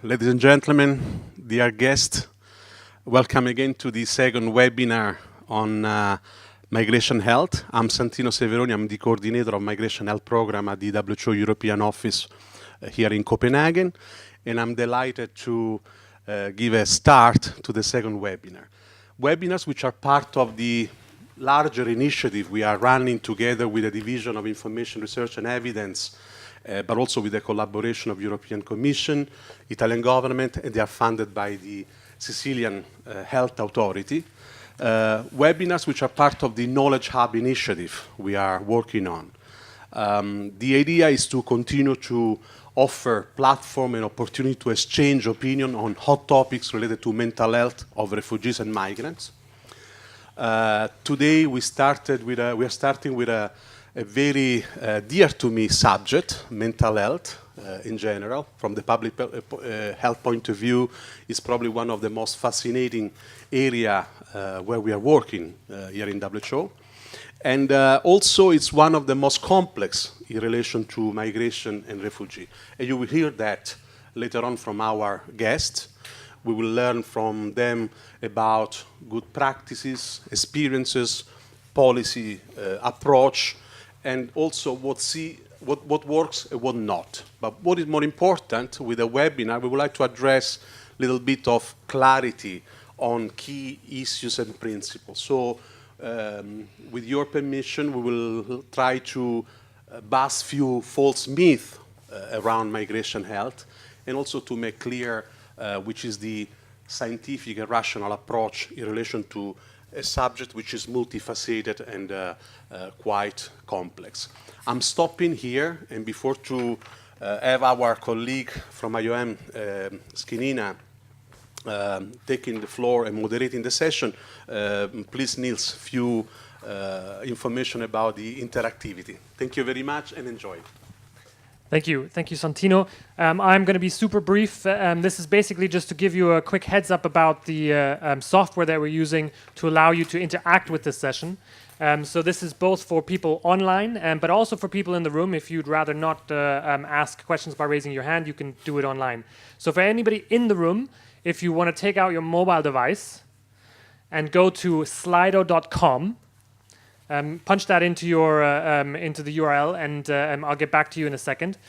ladies and gentlemen, dear guests, welcome again to the second webinar on migration health. I'm Santino Severoni, I'm the coordinator of migration health program at the WHO European office here in Copenhagen, and I'm delighted to give a start to the second webinar. Webinars which are part of the larger initiative we are running together with the Division of Information Research and Evidence, but also with the collaboration of European Commission, Italian government, and they are funded by the Sicilian Health Authority. Webinars which are part of the Knowledge Hub initiative we are working on. The idea is to continue to offer platform and opportunity to exchange opinion on hot topics related to mental health of refugees and migrants. Today we are starting with a very dear to me subject, mental health in general. From the public health point of view, it's probably one of the most fascinating area where we are working here in WHO. And also it's one of the most complex in relation to migration and refugee. And you will hear that later on from our guests. We will learn from them about good practices, experiences, policy approach, and also what works and what not. But what is more important with the webinar, we would like to address a little bit of clarity on key issues and principles. So with your permission, we will try to bust few false myths around migration health, and also to make clear which is the scientific and rational approach in relation to a subject which is multifaceted and quite complex. I'm stopping here, and before to have our colleague from IOM, Skinina, taking the floor and moderating the session, please, Niels, few information about the interactivity. Thank you very much and enjoy. Thank you, Santino. I'm going to be super brief. This is basically just to give you a quick heads up about the software that we're using to allow you to interact with this session. So this is both for people online, but also for people in the room. If you'd rather not ask questions by raising your hand, you can do it online. So for anybody in the room, if you want to take out your mobile device and go to slido.com, punch that into your into the URL, and I'll get back to you in a second.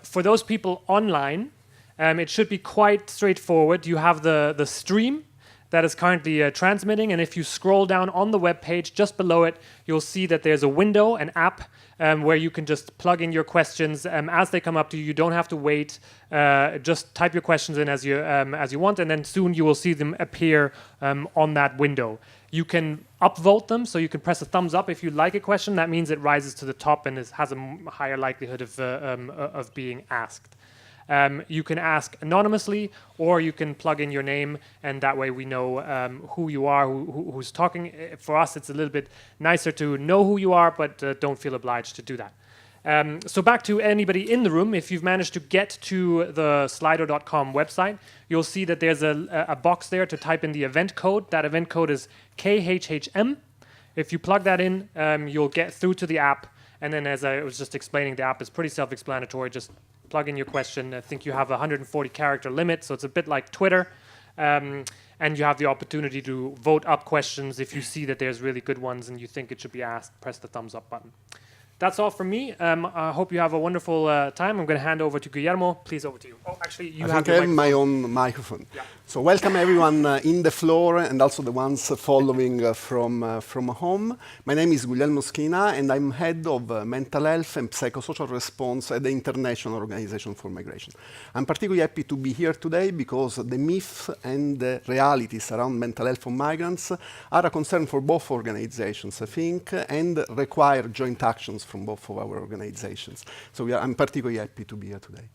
For those people online, it should be quite straightforward. You have the stream that is currently transmitting, and if you scroll down on the web page, just below it, you'll see that there's a window, an app, where you can just plug in your questions as they come up to you. You don't have to wait. Just type your questions in as you want, and then soon you will see them appear on that window. You can upvote them, so you can press a thumbs up if you like a question. That means it rises to the top and has a higher likelihood of being asked. You can ask anonymously, or you can plug in your name, and that way we know who you are, who's talking. For us, it's a little bit nicer to know who you are, but don't feel obliged to do that. So back to anybody in the room, if you've managed to get to the slido.com website, you'll see that there's a box there to type in the event code. That event code is KHHM. If you plug that in, you'll get through to the app. And then, as I was just explaining, the app is pretty self-explanatory. Just plug in your question. I think you have a 140-character limit, so it's a bit like Twitter. And you have the opportunity to vote up questions. If you see that there's really good ones and you think it should be asked, press the thumbs up button. That's all from me. I hope you have a wonderful time. I'm going to hand over to Guillermo. Please, over to you. Oh, actually, you have your microphone. I have my own microphone. Yeah. So welcome everyone in the floor, and also the ones following from home. My name is Guglielmo Schina, and I'm head of mental health and psychosocial response at the International Organization for Migration. I'm particularly happy to be here today because the myths and the realities around mental health for migrants are a concern for both organizations, I think, and require joint actions from both of our organizations. So I'm particularly happy to be here today.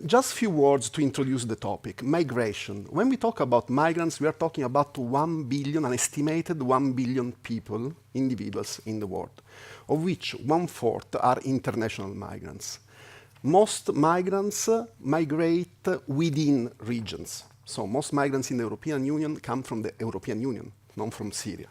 Just a few words to introduce the topic, migration. When we talk about migrants, we are talking about 1 billion, an estimated 1 billion people, individuals in the world, of which 1/4 are international migrants. Most migrants migrate within regions. So most migrants in the European Union come from the European Union, not from Syria.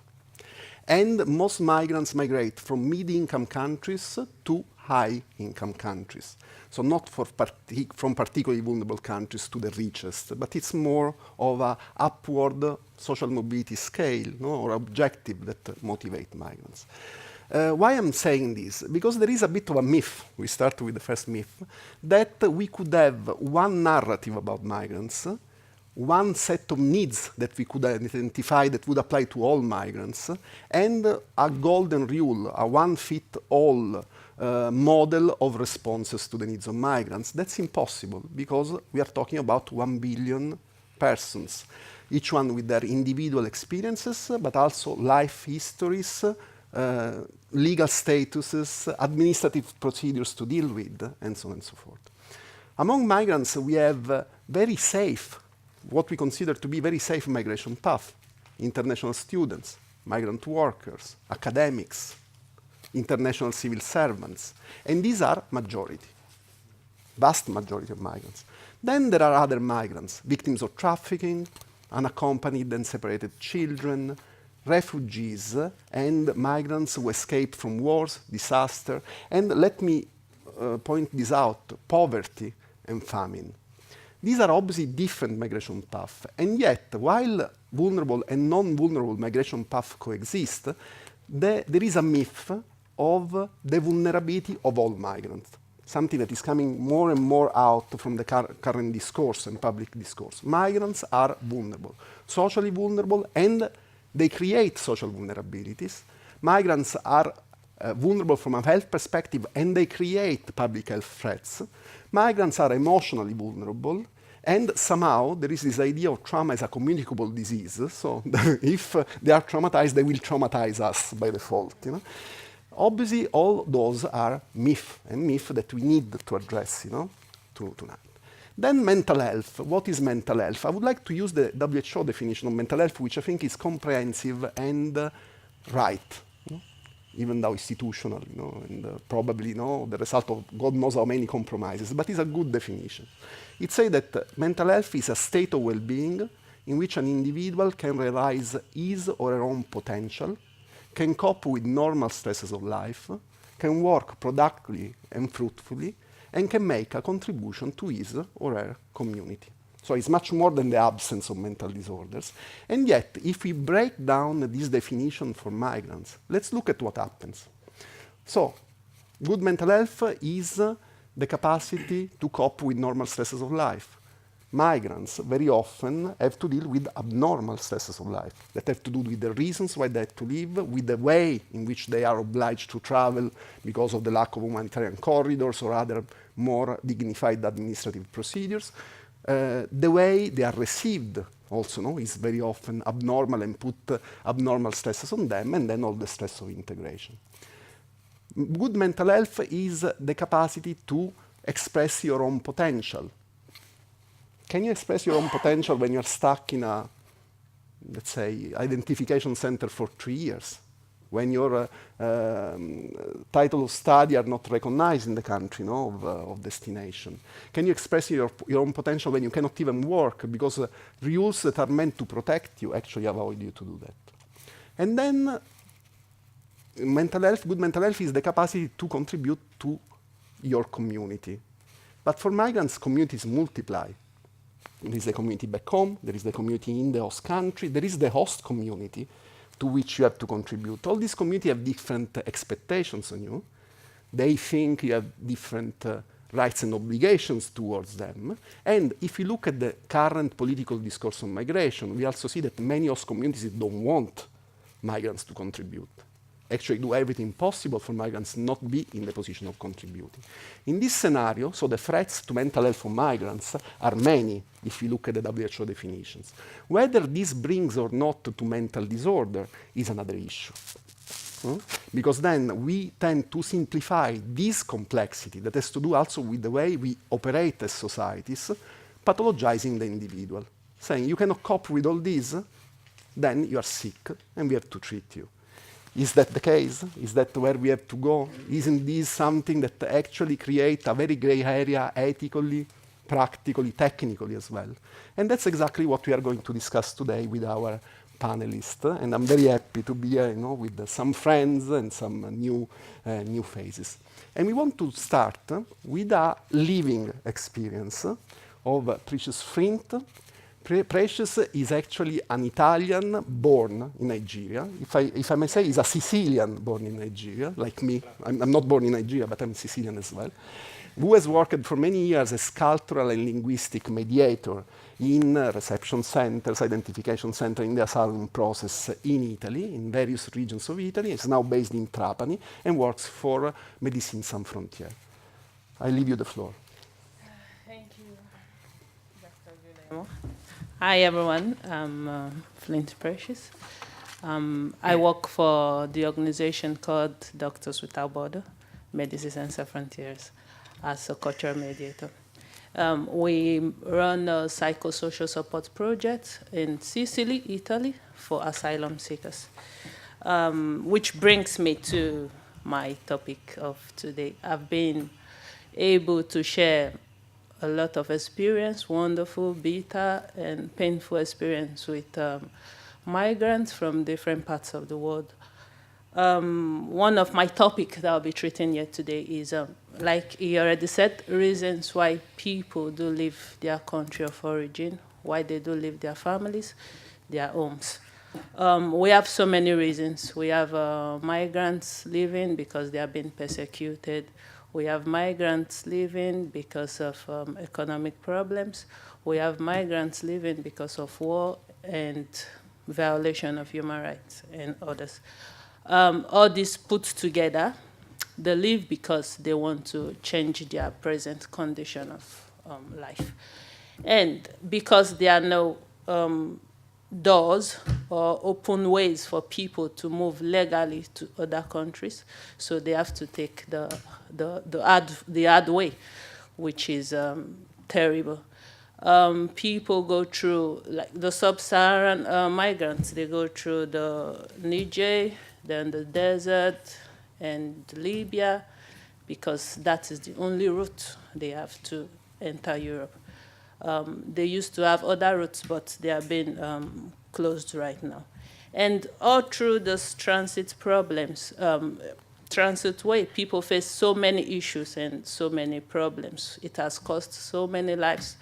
And most migrants migrate from mid-income countries to high-income countries. So not from particularly vulnerable countries to the richest, but it's more of a upward social mobility scale, or objective that motivate migrants. Why I'm saying this? Because there is a bit of a myth, we start with the first myth, that we could have one narrative about migrants, one set of needs that we could identify that would apply to all migrants, and a golden rule, a one-fit-all model of responses to the needs of migrants. That's impossible, because we are talking about 1 billion persons, each one with their individual experiences, but also life histories, legal statuses, administrative procedures to deal with, and so on and so forth. Among migrants, we have very safe, what we consider to be very safe migration path. International students, migrant workers, academics, international civil servants. And these are majority, vast majority of migrants. Then there are other migrants, victims of trafficking, unaccompanied and separated children, refugees, and migrants who escape from wars, disaster, and let me point this out, poverty and famine. These are obviously different migration paths, and yet, while vulnerable and non-vulnerable migration paths coexist, there is a myth of the vulnerability of all migrants, something that is coming more and more out from the current discourse and public discourse. Migrants are vulnerable, socially vulnerable, and they create social vulnerabilities. Migrants are vulnerable from a health perspective, and they create public health threats. Migrants are emotionally vulnerable, and somehow there is this idea of trauma as a communicable disease. So if they are traumatized, they will traumatize us by default. Obviously, all those are myths, and myths that we need to address tonight. Then mental health. What is mental health? I would like to use the WHO definition of mental health, which I think is comprehensive and right, even though institutional, and probably the result of God knows how many compromises, but it's a good definition. It says that mental health is a state of well-being in which an individual can realize his or her own potential, can cope with normal stresses of life, can work productively and fruitfully, and can make a contribution to his or her community. So it's much more than the absence of mental disorders. And yet, if we break down this definition for migrants, let's look at what happens. So, good mental health is the capacity to cope with normal stresses of life. Migrants very often have to deal with abnormal stresses of life that have to do with the reasons why they have to live, with the way in which they are obliged to travel because of the lack of humanitarian corridors or other more dignified administrative procedures. The way they are received also is very often abnormal and put abnormal stresses on them, and then all the stress of integration. Good mental health is the capacity to express your own potential. Can you express your own potential when you're stuck in a, let's say, identification center for 3 years? When your title of study are not recognized in the country of destination? Can you express your own potential when you cannot even work because rules that are meant to protect you actually avoid you to do that? And then mental health, good mental health is the capacity to contribute to your community. But for migrants, communities multiply. There is the community back home, there is the community in the host country, there is the host community to which you have to contribute. All these communities have different expectations on you. They think you have different rights and obligations towards them. And if you look at the current political discourse on migration, we also see that many host communities don't want migrants to contribute. Actually do everything possible for migrants not be in the position of contributing. In this scenario, so the threats to mental health for migrants are many, if you look at the WHO definitions. Whether this brings or not to mental disorder is another issue. Because then we tend to simplify this complexity that has to do also with the way we operate as societies, pathologizing the individual, saying you cannot cope with all this, then you are sick and we have to treat you. Is that the case? Is that where we have to go? Isn't this something that actually creates a very gray area ethically, practically, technically as well? And that's exactly what we are going to discuss today with our panelists, and I'm very happy to be here, with some friends and some new faces. And we want to start with a living experience of Precious Frint. Precious is actually an Italian born in Nigeria. If I may say, is a Sicilian born in Nigeria, like me. I'm not born in Nigeria, but I'm Sicilian as well. Who has worked for many years as cultural and linguistic mediator in reception centers, identification center in the asylum process in Italy, in various regions of Italy. Is now based in Trapani and works for Médecins Sans Frontières. I leave you the floor. Thank you, Dr. Guillermo. Hi, everyone. I'm Flint Precious. I work for the organization called Doctors Without Borders, Médecins Sans Frontières, as a cultural mediator. We run a psychosocial support project in Sicily, Italy, for asylum seekers, which brings me to my topic of today. I've been able to share a lot of experience, wonderful, bitter, and painful experience with migrants from different parts of the world. One of my topics that I'll be treating here today is, like he already said, reasons why people do leave their country of origin, why they do leave their families, their homes. We have so many reasons. We have migrants leaving because they have been persecuted. We have migrants leaving because of economic problems. We have migrants leaving because of war and violation of human rights and others. All this put together, they leave because they want to change their present condition of life. And because there are no doors or open ways for people to move legally to other countries, so they have to take the hard way, which is terrible. People go through, like the sub-Saharan migrants, they go through the Niger, then the desert, and Libya, because that is the only route they have to enter Europe. They used to have other routes, but they have been closed right now. And all through those transit problems, transit way, people face so many issues and so many problems. It has cost so many lives.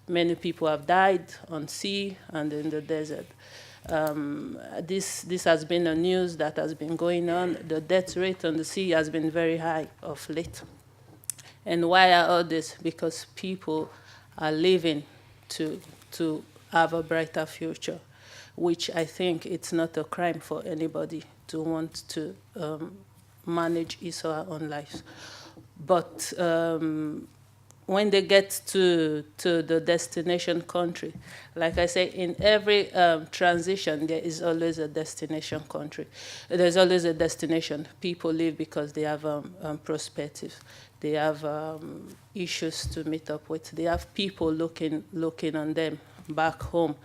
Many people have died on sea and in the desert. This has been a news that has been going on. The death rate on the sea has been very high of late. And why are all this? Because people are living to have a brighter future, which I think it's not a crime for anybody to want to manage his or her own lives. But when they get to the destination country, like I say, in every transition, there is always a destination country. There's always a destination. People leave because they have perspectives. They have issues to meet up with. They have people looking on them back home.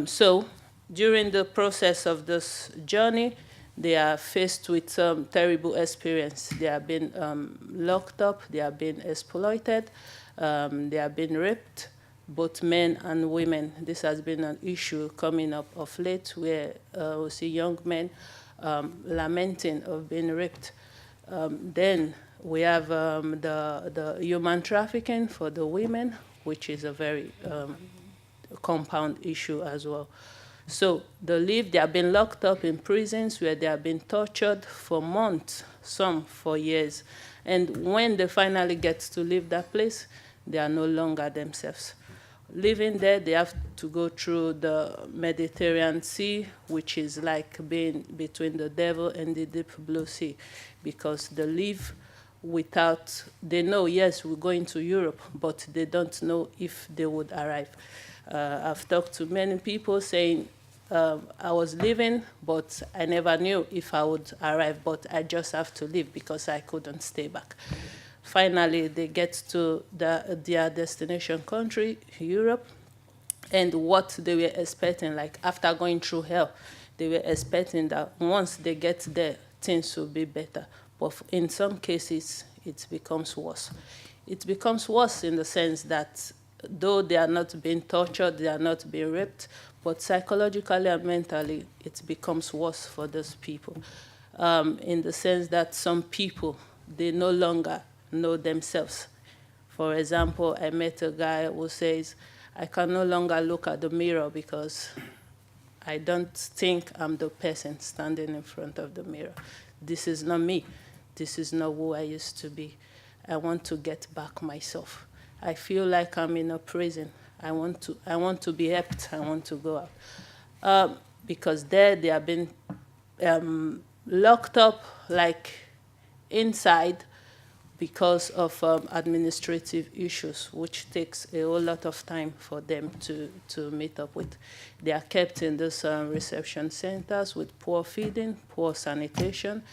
So during the process of this journey, they are faced with some terrible experience. They have been locked up, they have been exploited, they have been raped, both men and women. This has been an issue coming up of late where we see young men lamenting of being raped. Then we have the human trafficking for the women, which is a very compound issue as well. So they have been locked up in prisons where they have been tortured for months, some for years. And when they finally get to leave that place, they are no longer themselves. Living there, they have to go through the Mediterranean Sea, which is like being between the devil and the deep blue sea, because they live they know, yes, we're going to Europe, but they don't know if they would arrive. I've talked to many people saying, I was leaving, but I never knew if I would arrive, but I just have to leave because I couldn't stay back. Finally, they get to their destination country, Europe, and what they were expecting, like after going through hell, they were expecting that once they get there, things will be better. But in some cases, it becomes worse. It becomes worse in the sense that though they are not being tortured, they are not being raped, but psychologically and mentally, it becomes worse for those people, in the sense that some people, they no longer know themselves. For example, I met a guy who says, I can no longer look at the mirror because I don't think I'm the person standing in front of the mirror. This is not me. This is not who I used to be. I want to get back myself. I feel like I'm in a prison. I want to be helped. I want to go out. Because there they have been locked up like inside because of administrative issues, which takes a whole lot of time for them to meet up with. They are kept in these reception centers with poor feeding, poor sanitation,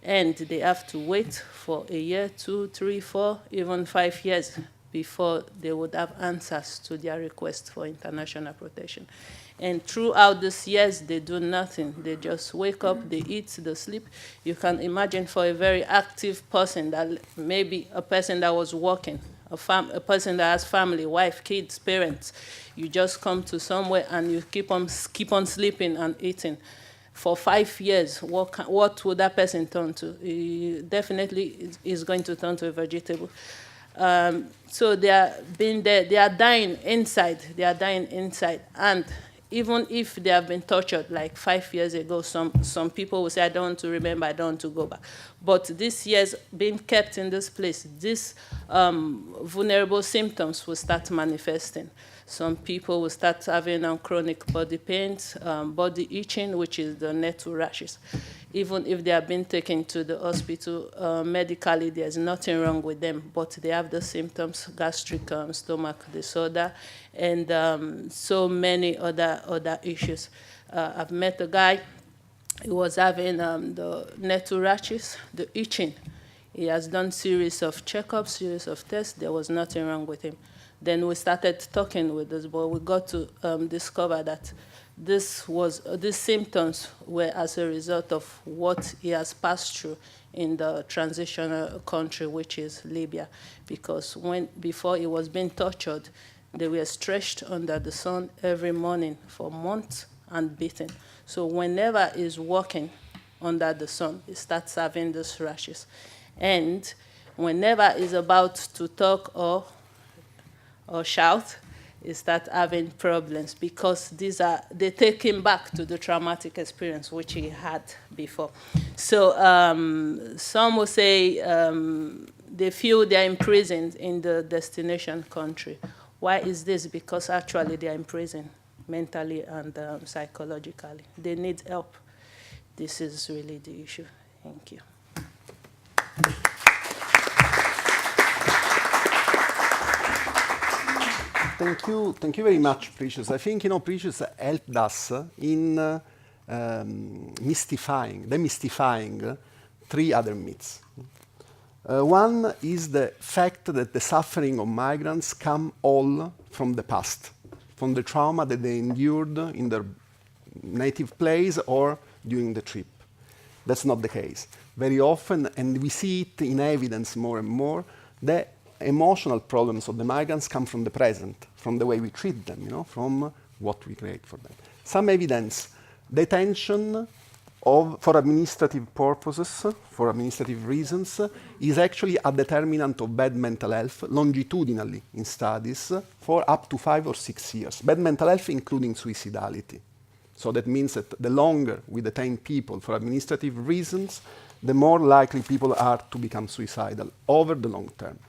and they have to wait for a year, 2, 3, 4, even 5 years before they would have answers to their request for international protection. And throughout these years, they do nothing. They just wake up, they eat, they sleep. You can imagine for a very active person, that maybe a person that was working, a person that has family, wife, kids, parents, you just come to somewhere and you keep on sleeping and eating. For 5 years, what would that person turn to? He definitely is going to turn to a vegetable. So they are dying inside. They are dying inside. And even if they have been tortured like 5 years ago, some people will say, I don't want to remember, I don't want to go back. But this year's being kept in this place, these vulnerable symptoms will start manifesting. Some people will start having chronic body pains, body itching, which is the nettle rashes. Even if they have been taken to the hospital medically, there's nothing wrong with them, but they have the symptoms, gastric stomach disorder, and so many other issues. I've met a guy, he was having the nettle rashes, the itching. He has done series of checkups, series of tests, there was nothing wrong with him. Then we started talking with this boy. We got to discover that these symptoms were as a result of what he has passed through in the transitional country, which is Libya. Because before he was being tortured, they were stretched under the sun every morning for months and beaten. So whenever he's walking under the sun, he starts having these rashes. And whenever he's about to talk or shout, he starts having problems because they take him back to the traumatic experience which he had before. So some will say they feel they're imprisoned in the destination country. Why is this? Because actually they're imprisoned mentally and psychologically. They need help. This is really the issue. Thank you. Thank you very much, Precious. I think Precious helped us in demystifying 3 other myths. One is the fact that the suffering of migrants come all from the past, from the trauma that they endured in their native place or during the trip. That's not the case. Very often, and we see it in evidence more and more, the emotional problems of the migrants come from the present, from the way we treat them, from what we create for them. Some evidence, detention for administrative purposes, for administrative reasons, is actually a determinant of bad mental health longitudinally in studies for up to 5 or 6 years. Bad mental health including suicidality. So that means that the longer we detain people for administrative reasons, the more likely people are to become suicidal over the long term.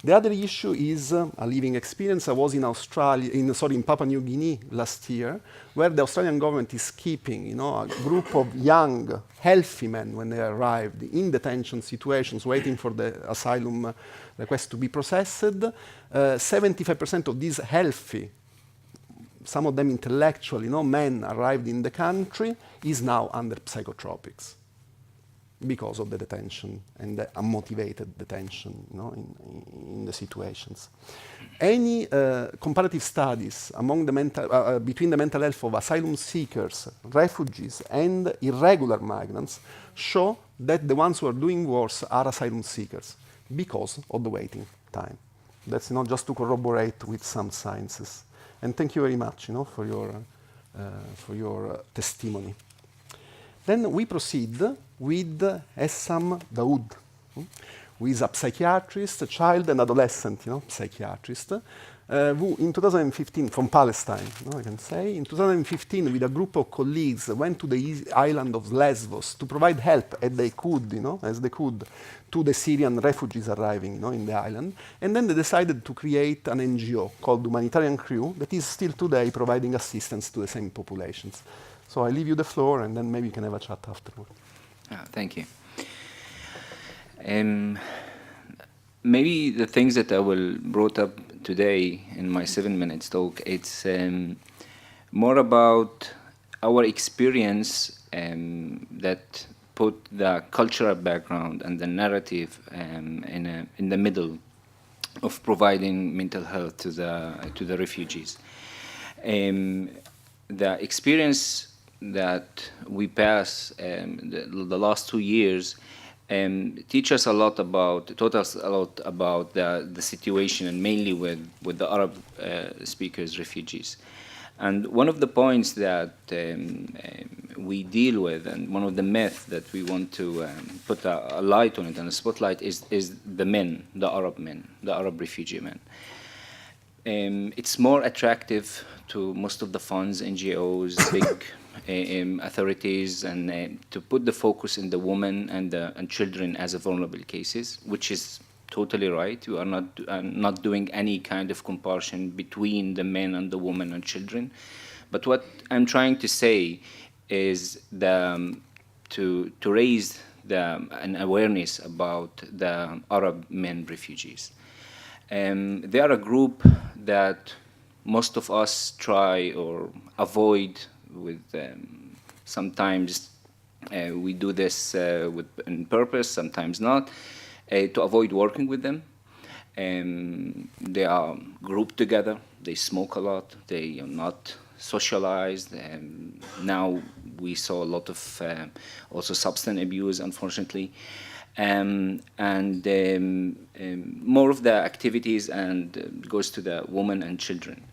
The other issue is a living experience. I was in in Papua New Guinea last year, where the Australian government is keeping, a group of young, healthy men when they arrived in detention situations, waiting for the asylum request to be processed. 75% of these healthy, some of them intellectual, men arrived in the country, is now under psychotropics, because of the detention and the unmotivated detention in the situations. Any comparative studies among the between the mental health of asylum seekers, refugees, and irregular migrants show that the ones who are doing worse are asylum seekers because of the waiting time. That's just to corroborate with some sciences. And thank you very much for your testimony. Then we proceed with Essam Daoud, who is a psychiatrist, a child and adolescent psychiatrist, who in 2015, from Palestine, I can say, in 2015 with a group of colleagues went to the island of Lesbos to provide help as they could, to the Syrian refugees arriving in the island. And then they decided to create an NGO called Humanitarian Crew that is still today providing assistance to the same populations. So I leave you the floor, and then maybe you can have a chat afterward. Thank you. Maybe the things that I will brought up today in my 7 minutes talk, it's more about our experience that put the cultural background and the narrative in the middle of providing mental health to the refugees. The experience that we pass the last 2 years taught us a lot about the situation, and mainly with the Arab speakers refugees. And one of the points that we deal with, and one of the myths that we want to put a light on it and a spotlight is the men, the Arab refugee men. It's more attractive to most of the funds, NGOs, big authorities, and to put the focus in the women and children as vulnerable cases, which is totally right. We are not doing any kind of comparison between the men and the women and children. But what I'm trying to say is to raise an awareness about the Arab men refugees. They are a group that most of us try or avoid with sometimes we do this on purpose, sometimes not, to avoid working with them. They are grouped together, they smoke a lot, they are not socialized. Now we saw a lot of also substance abuse, unfortunately. And more of the activities and goes to the women and children.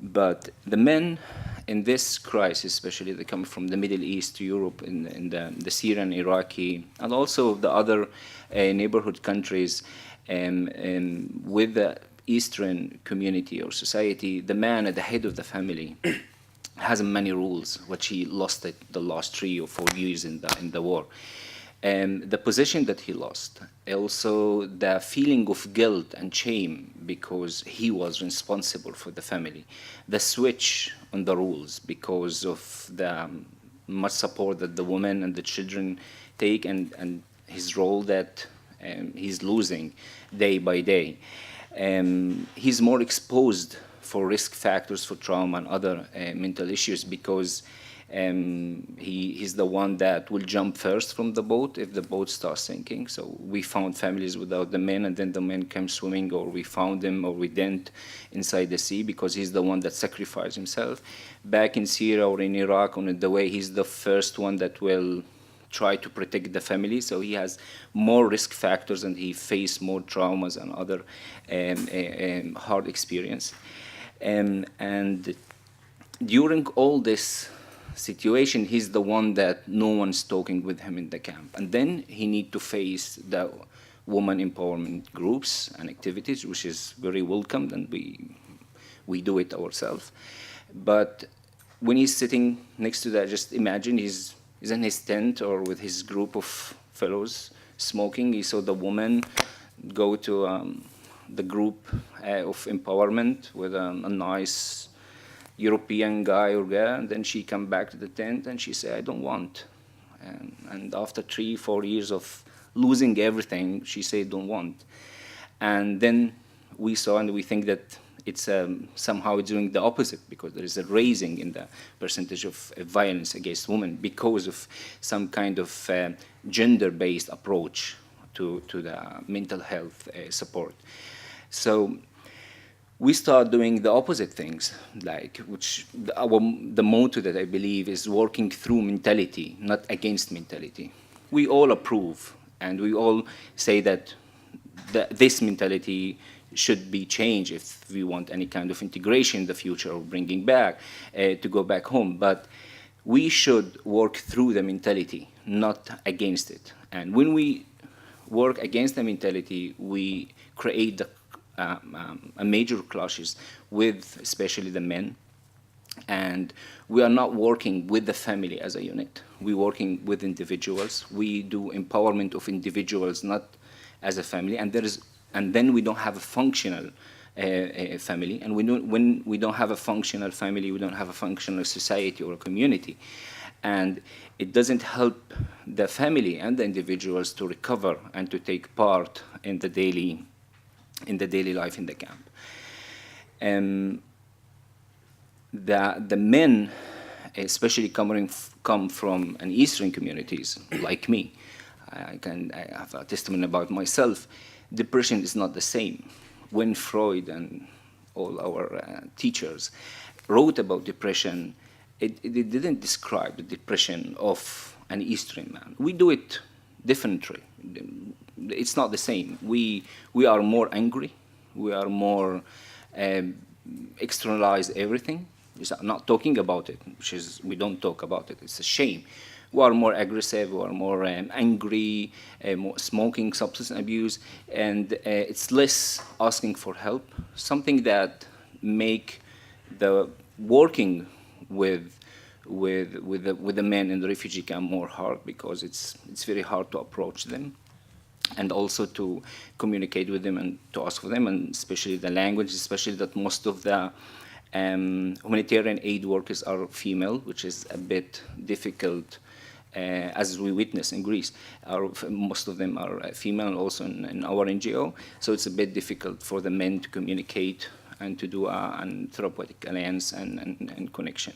But the men in this crisis, especially they come from the Middle East to Europe, in the Syrian, Iraqi, and also the other neighborhood countries, with the Eastern community or society, the man at the head of the family has many rules, which he lost it the last 3 or 4 years in the war. The position that he lost, also the feeling of guilt and shame because he was responsible for the family, the switch on the rules because of the much support that the women and the children take, and his role that he's losing day by day. He's more exposed for risk factors for trauma and other mental issues because he's the one that will jump first from the boat if the boat starts sinking. So we found families without the men, and then the men came swimming, or we found them, or we didn't, inside the sea, because he's the one that sacrificed himself. Back in Syria or in Iraq, on the way, he's the first one that will try to protect the family. So he has more risk factors, and he faced more traumas and other hard experience. And during all this situation, he's the one that no one's talking with him in the camp. And then he need to face the woman empowerment groups and activities, which is very welcomed, and we do it ourselves. But when he's sitting next to that, just imagine he's in his tent or with his group of fellows smoking. He saw the woman go to the group of empowerment with a nice European guy or girl, and then she come back to the tent and she said, I don't want. And after 3-4 years of losing everything, she said, don't want. And then we saw, and we think that it's somehow doing the opposite, because there is a raising in the percentage of violence against women because of some kind of gender-based approach to the mental health support. So we start doing the opposite things, like the motto that I believe is working through mentality, not against mentality. We all approve, and we all say that this mentality should be changed if we want any kind of integration in the future or bringing back to go back home. But we should work through the mentality, not against it. And when we work against the mentality, we create a major clashes with especially the men. And we are not working with the family as a unit. We're working with individuals. We do empowerment of individuals, not as a family. And then we don't have a functional family. And when we don't have a functional family, we don't have a functional society or a community. And it doesn't help the family and the individuals to recover and to take part in the daily life in the camp. The men, especially come from an Eastern communities like me. I have a testimony about myself. Depression is not the same. When Freud and all our teachers wrote about depression, it didn't describe the depression of an Eastern man. We do it differently. It's not the same. We are more angry. We are more externalize everything. It's not talking about it, which is we don't talk about it. It's a shame. We are more aggressive. We are more angry. More smoking, substance abuse, and it's less asking for help. Something that make the working with the men in the refugee camp more hard, because it's very hard to approach them, and also to communicate with them and to ask for them, and especially the language, especially that most of the humanitarian aid workers are female, which is a bit difficult, as we witness in Greece. Most of them are female, also in our NGO, so it's a bit difficult for the men to communicate and to do a therapeutic alliance and connection.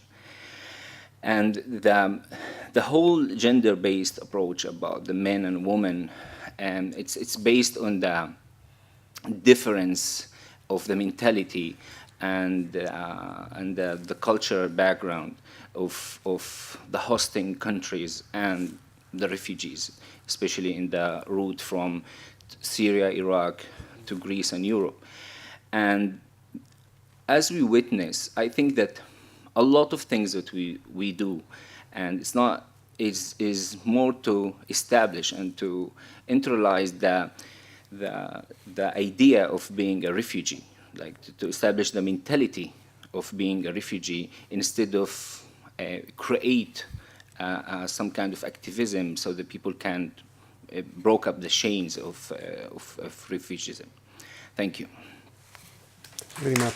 And the whole gender-based approach about the men and women, it's based on the difference of the mentality and the cultural background of the hosting countries and the refugees, especially in the route from Syria, Iraq to Greece and Europe. And as we witness, I think that a lot of things that we do, and is more to establish and to internalize the idea of being a refugee, like to establish the mentality of being a refugee, instead of create some kind of activism so that people can break up the chains of refugeeism. Thank you. Very much.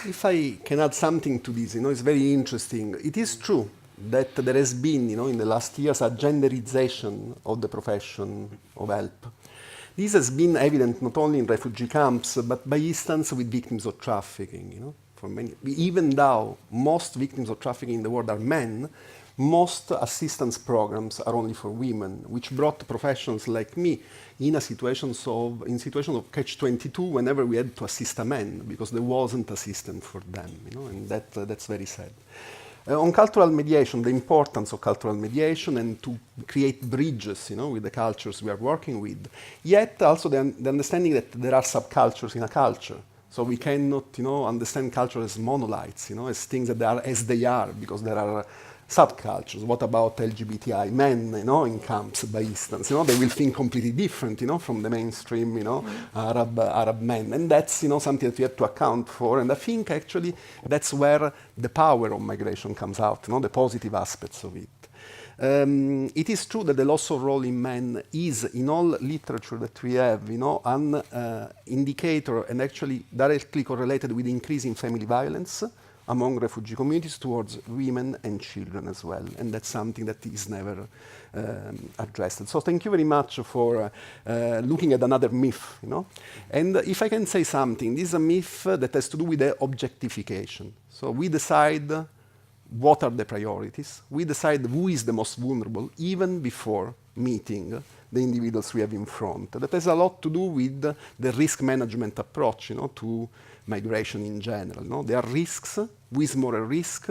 If I can add something to this, it's very interesting. It is true that there has been, in the last years, a genderization of the profession of help. This has been evident not only in refugee camps, but by instance with victims of trafficking. For many, even though most victims of trafficking in the world are men, most assistance programs are only for women, which brought professionals like me in situations of catch-22 whenever we had to assist a man, because there wasn't assistance for them, and that's very sad. On cultural mediation, the importance of cultural mediation and to create bridges, with the cultures we are working with. Yet also the understanding that there are subcultures in a culture. So we cannot, understand culture as monoliths, as things that are as they are, because there are subcultures. What about LGBTI men, in camps, by instance? They will think completely different, from the mainstream, Arab men. And that's, something that we have to account for. And I think, actually, that's where the power of migration comes out, the positive aspects of it. It is true that the loss of role in men is, in all literature that we have, an indicator and actually directly correlated with increasing family violence among refugee communities towards women and children as well. And that's something that is never addressed. So thank you very much for looking at another myth. And if I can say something, this is a myth that has to do with the objectification. So we decide what are the priorities. We decide who is the most vulnerable, even before meeting the individuals we have in front. That has a lot to do with the risk management approach, to migration in general. There are risks, who is more at risk,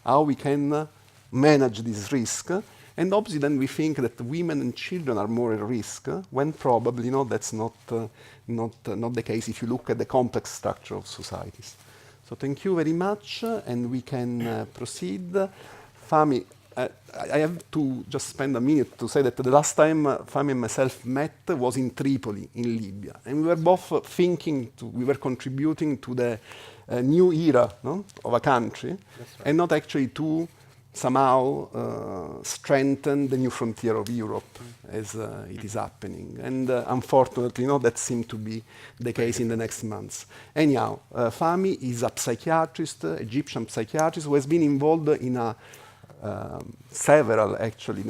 how we can manage this risk, And obviously then we think that women and children are more at risk, when probably that's not the case if you look at the complex structure of societies. So thank you very much, and we can proceed. Fahmi, I have to just spend a minute to say that the last time Fahmi and myself met was in Tripoli, in Libya. And we were both we were contributing to the new era of a country, right, and not actually to somehow strengthen the new frontier of Europe as it is happening. And unfortunately, that seemed to be the case in the next months. Anyhow, Fahmi is a psychiatrist, Egyptian psychiatrist, who has been involved in several actually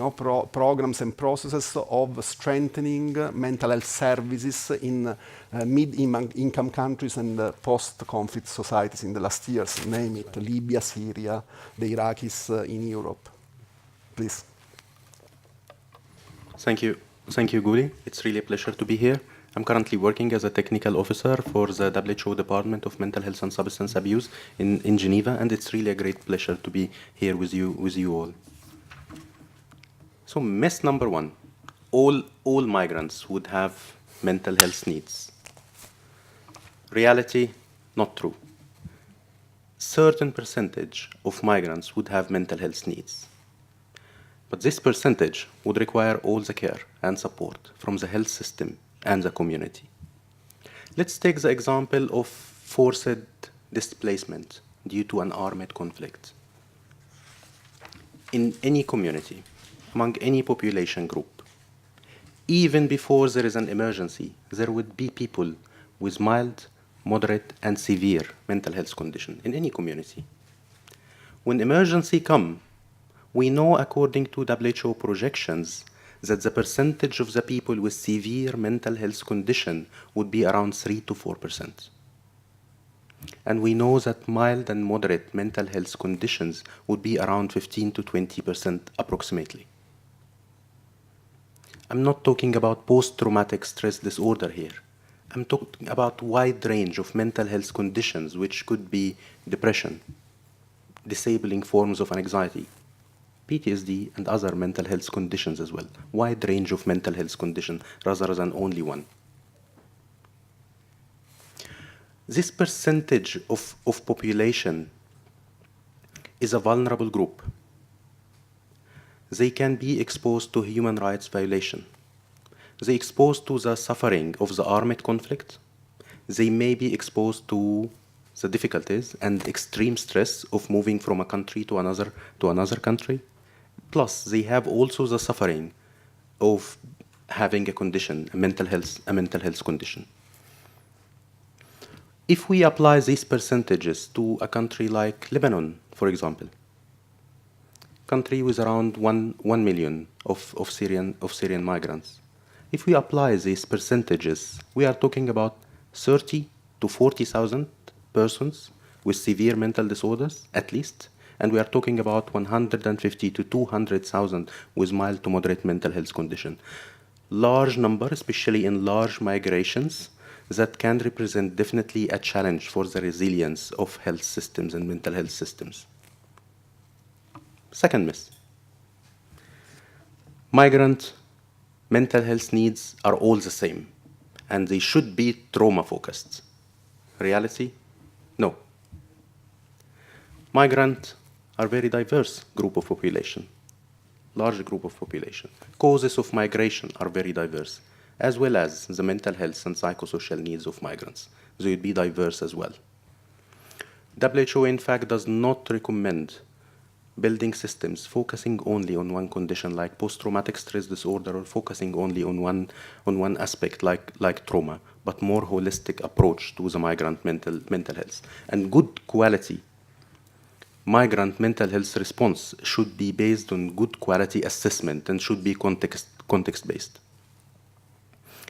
programs and processes of strengthening mental health services in mid-income countries and post-conflict societies in the last years, name it, Libya, Syria, the Iraqis in Europe. Please. Thank you, Guli. It's really a pleasure to be here. I'm currently working as a technical officer for the WHO Department of Mental Health and Substance Abuse in Geneva, and it's really a great pleasure to be here with you all. So myth number one, all migrants would have mental health needs. Reality, not true. Certain percentage of migrants would have mental health needs. But this percentage would require all the care and support from the health system and the community. Let's take the example of forced displacement due to an armed conflict. In any community, among any population group, even before there is an emergency, there would be people with mild, moderate, and severe mental health condition in any community. When emergency come, we know according to WHO projections that the percentage of the people with severe mental health condition would be around 3 to 4%. And we know that mild and moderate mental health conditions would be around 15 to 20% approximately. I'm not talking about post-traumatic stress disorder here. I'm talking about wide range of mental health conditions, which could be depression, disabling forms of anxiety, PTSD, and other mental health conditions as well. Wide range of mental health conditions rather than only one. This percentage of population is a vulnerable group. They can be exposed to human rights violation. They exposed to the suffering of the armed conflict. They may be exposed to the difficulties and extreme stress of moving from a country to another country. Plus, they have also the suffering of having a condition, a mental health condition. If we apply these percentages to a country like Lebanon, for example, country with around 1 million of Syrian migrants, if we apply these percentages, we are talking about 30 to 40,000 persons with severe mental disorders, at least, and we are talking about 150 to 200,000 with mild to moderate mental health condition. Large number, especially in large migrations, that can represent definitely a challenge for the resilience of health systems and mental health systems. Second myth. Migrant mental health needs are all the same, and they should be trauma-focused. Reality? No. Migrant are very diverse group of population, large group of population. Causes of migration are very diverse, as well as the mental health and psychosocial needs of migrants. They would be diverse as well. WHO, in fact, does not recommend building systems focusing only on one condition like post-traumatic stress disorder, or focusing only on one aspect like trauma, but more holistic approach to the migrant mental health. And good quality migrant mental health response should be based on good quality assessment and should be context-based.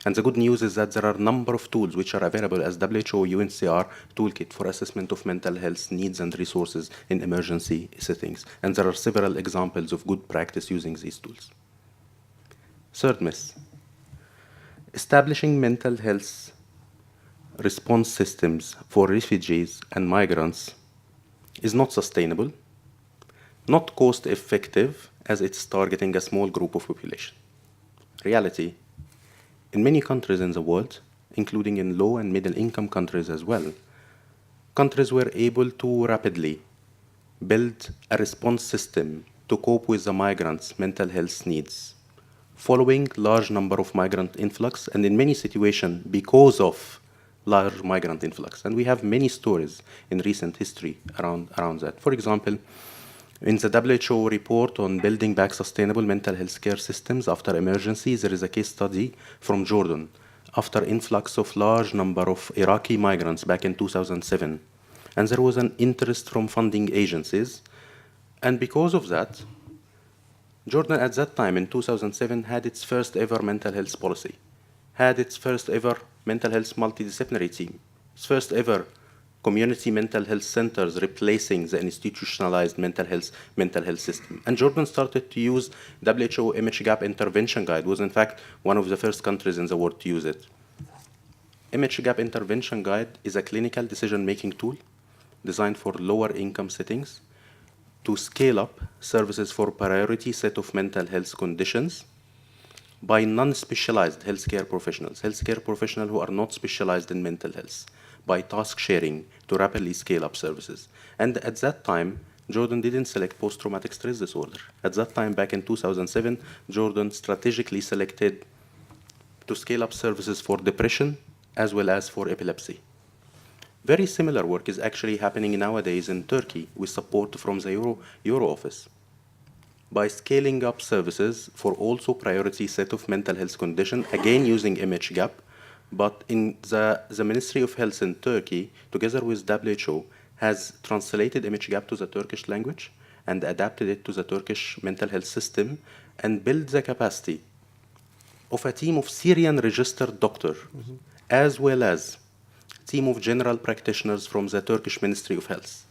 And the good news is that there are a number of tools which are available as WHO UNHCR toolkit for assessment of mental health needs and resources in emergency settings. And there are several examples of good practice using these tools. Third myth. Establishing mental health response systems for refugees and migrants is not sustainable, not cost-effective, as it's targeting a small group of population. Reality, in many countries in the world, including in low and middle income countries as well, countries were able to rapidly build a response system to cope with the migrants' mental health needs, following large number of migrant influx, and in many situations because of large migrant influx. And we have many stories in recent history around that. For example, in the WHO report on building back sustainable mental health care systems after emergencies, there is a case study from Jordan after influx of large number of Iraqi migrants back in 2007. And there was an interest from funding agencies. And because of that, Jordan at that time in 2007 had its first ever mental health policy, had its first ever mental health multidisciplinary team, its first ever community mental health centers replacing the institutionalized mental health system. And Jordan started to use WHO image gap intervention guide, was in fact one of the first countries in the world to use it. Image gap intervention guide is a clinical decision-making tool designed for lower income settings to scale up services for priority set of mental health conditions by non-specialized healthcare professionals who are not specialized in mental health, by task sharing to rapidly scale up services. And at that time, Jordan didn't select post-traumatic stress disorder. At that time, back in 2007, Jordan strategically selected to scale up services for depression as well as for epilepsy. Very similar work is actually happening nowadays in Turkey with support from the Euro office, by scaling up services for also priority set of mental health condition, again using image gap, but in the Ministry of Health in Turkey, together with WHO, has translated image gap to the Turkish language and adapted it to the Turkish mental health system and built the capacity of a team of Syrian registered doctors, as well as a team of general practitioners from the Turkish Ministry of Health.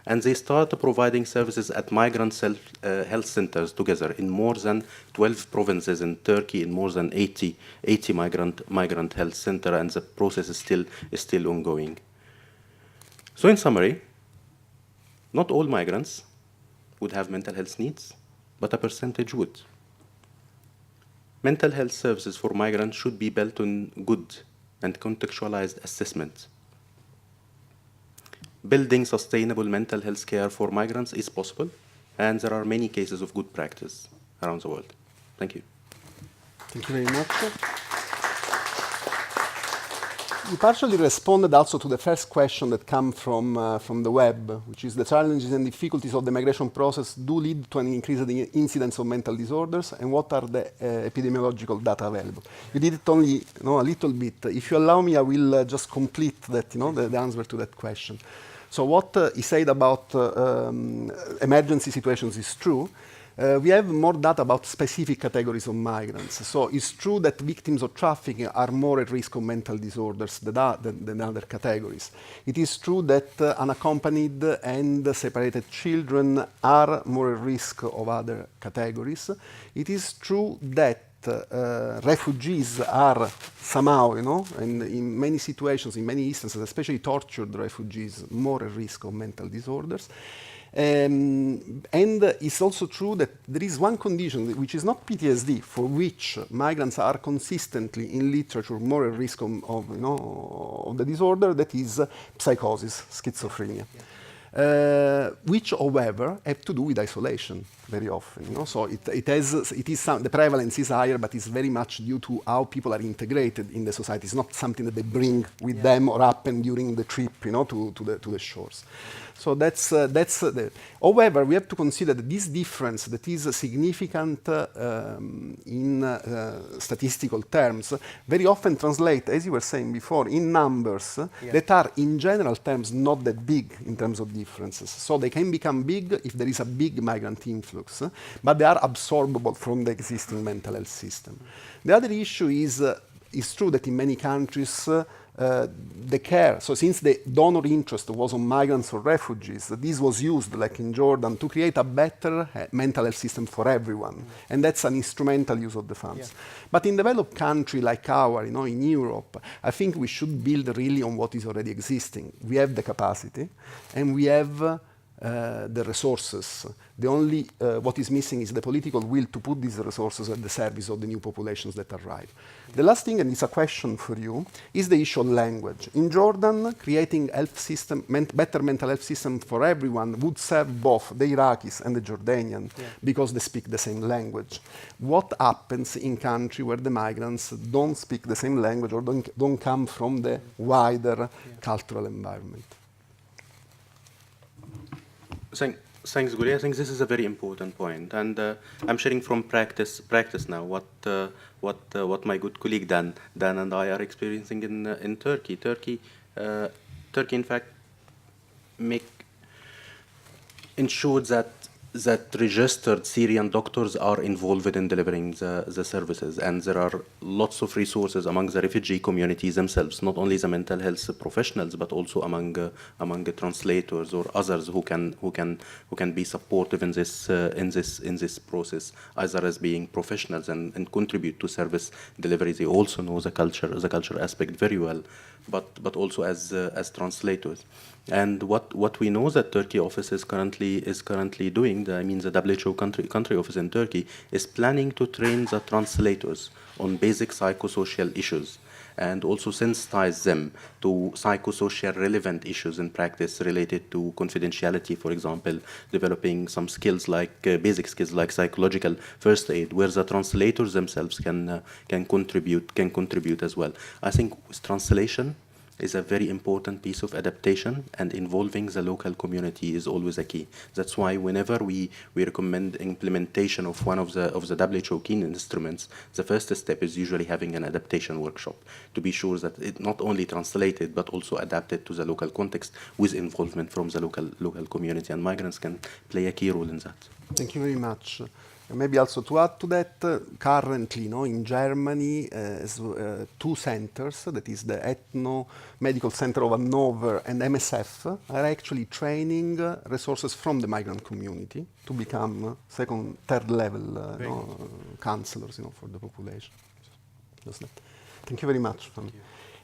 And they started providing services at migrant health centers together in more than 12 provinces in Turkey, in more than 80 migrant health centers, and the process is still ongoing. So in summary, not all migrants would have mental health needs, but a percentage would. Mental health services for migrants should be built on good and contextualized assessment. Building sustainable mental health care for migrants is possible, and there are many cases of good practice around the world. Thank you. Thank you very much. You partially responded also to the first question that came from the web, which is the challenges and difficulties of the migration process do lead to an increased incidence of mental disorders, and what are the epidemiological data available? You did it only a little bit. If you allow me, I will just complete that, the answer to that question. So what he said about emergency situations is true. We have more data about specific categories of migrants. So it's true that victims of trafficking are more at risk of mental disorders than other categories. It is true that unaccompanied and separated children are more at risk of other categories. It is true that refugees are somehow, and in many situations, in many instances, especially tortured refugees, more at risk of mental disorders. And it's also true that there is one condition, which is not PTSD, for which migrants are consistently in literature more at risk of the disorder, that is psychosis, schizophrenia. Which, however, have to do with isolation very often. So the prevalence is higher, but it's very much due to how people are integrated in the society. It's not something that they bring with them or happen during the trip, to the shores. So that's however, we have to consider that this difference that is significant in statistical terms very often translate, as you were saying before, in numbers that are in general terms not that big in terms of differences. So they can become big if there is a big migrant influx, but they are absorbable from the existing mental health system. The other issue is it's true that in many countries the care, so since the donor interest was on migrants or refugees, this was used, like in Jordan, to create a better mental health system for everyone. And that's an instrumental use of the funds. But in developed country like ours, in Europe, I think we should build really on what is already existing. We have the capacity, and we have the resources. The only what is missing is the political will to put these resources at the service of the new populations that arrive. The last thing, and it's a question for you, is the issue of language. In Jordan, creating better mental health system for everyone would serve both the Iraqis and the Jordanian because they speak the same language. What happens in country where the migrants don't speak the same language or don't come from the wider cultural environment? Thanks, Guri. I think this is a very important point, and I'm sharing from practice now what my good colleague Dan and I are experiencing in Turkey. Turkey, in fact, ensured that registered Syrian doctors are involved in delivering the services, and there are lots of resources among the refugee communities themselves, not only the mental health professionals, but also among the translators or others who can be supportive in this process, either as being professionals and contribute to service delivery. They also know the culture aspect very well, but also as translators. And what we know that Turkey office is currently doing, the WHO country office in Turkey is planning to train the translators on basic psychosocial issues and also sensitize them to psychosocial relevant issues in practice related to confidentiality, for example, developing some skills like basic skills like psychological first aid, where the translators themselves can contribute as well. I think with translation is a very important piece of adaptation, and involving the local community is always a key. That's why whenever we recommend implementation of one of the WHO key instruments, the first step is usually having an adaptation workshop to be sure that it not only translated but also adapted to the local context with involvement from the local community, and migrants can play a key role in that. Thank you very much. And maybe also to add to that, currently, in Germany, two centers, that is the Ethno Medical Center of Hanover and MSF, are actually training resources from the migrant community to become second, third level counselors, for the population. Just that. Thank you very much. Thank you.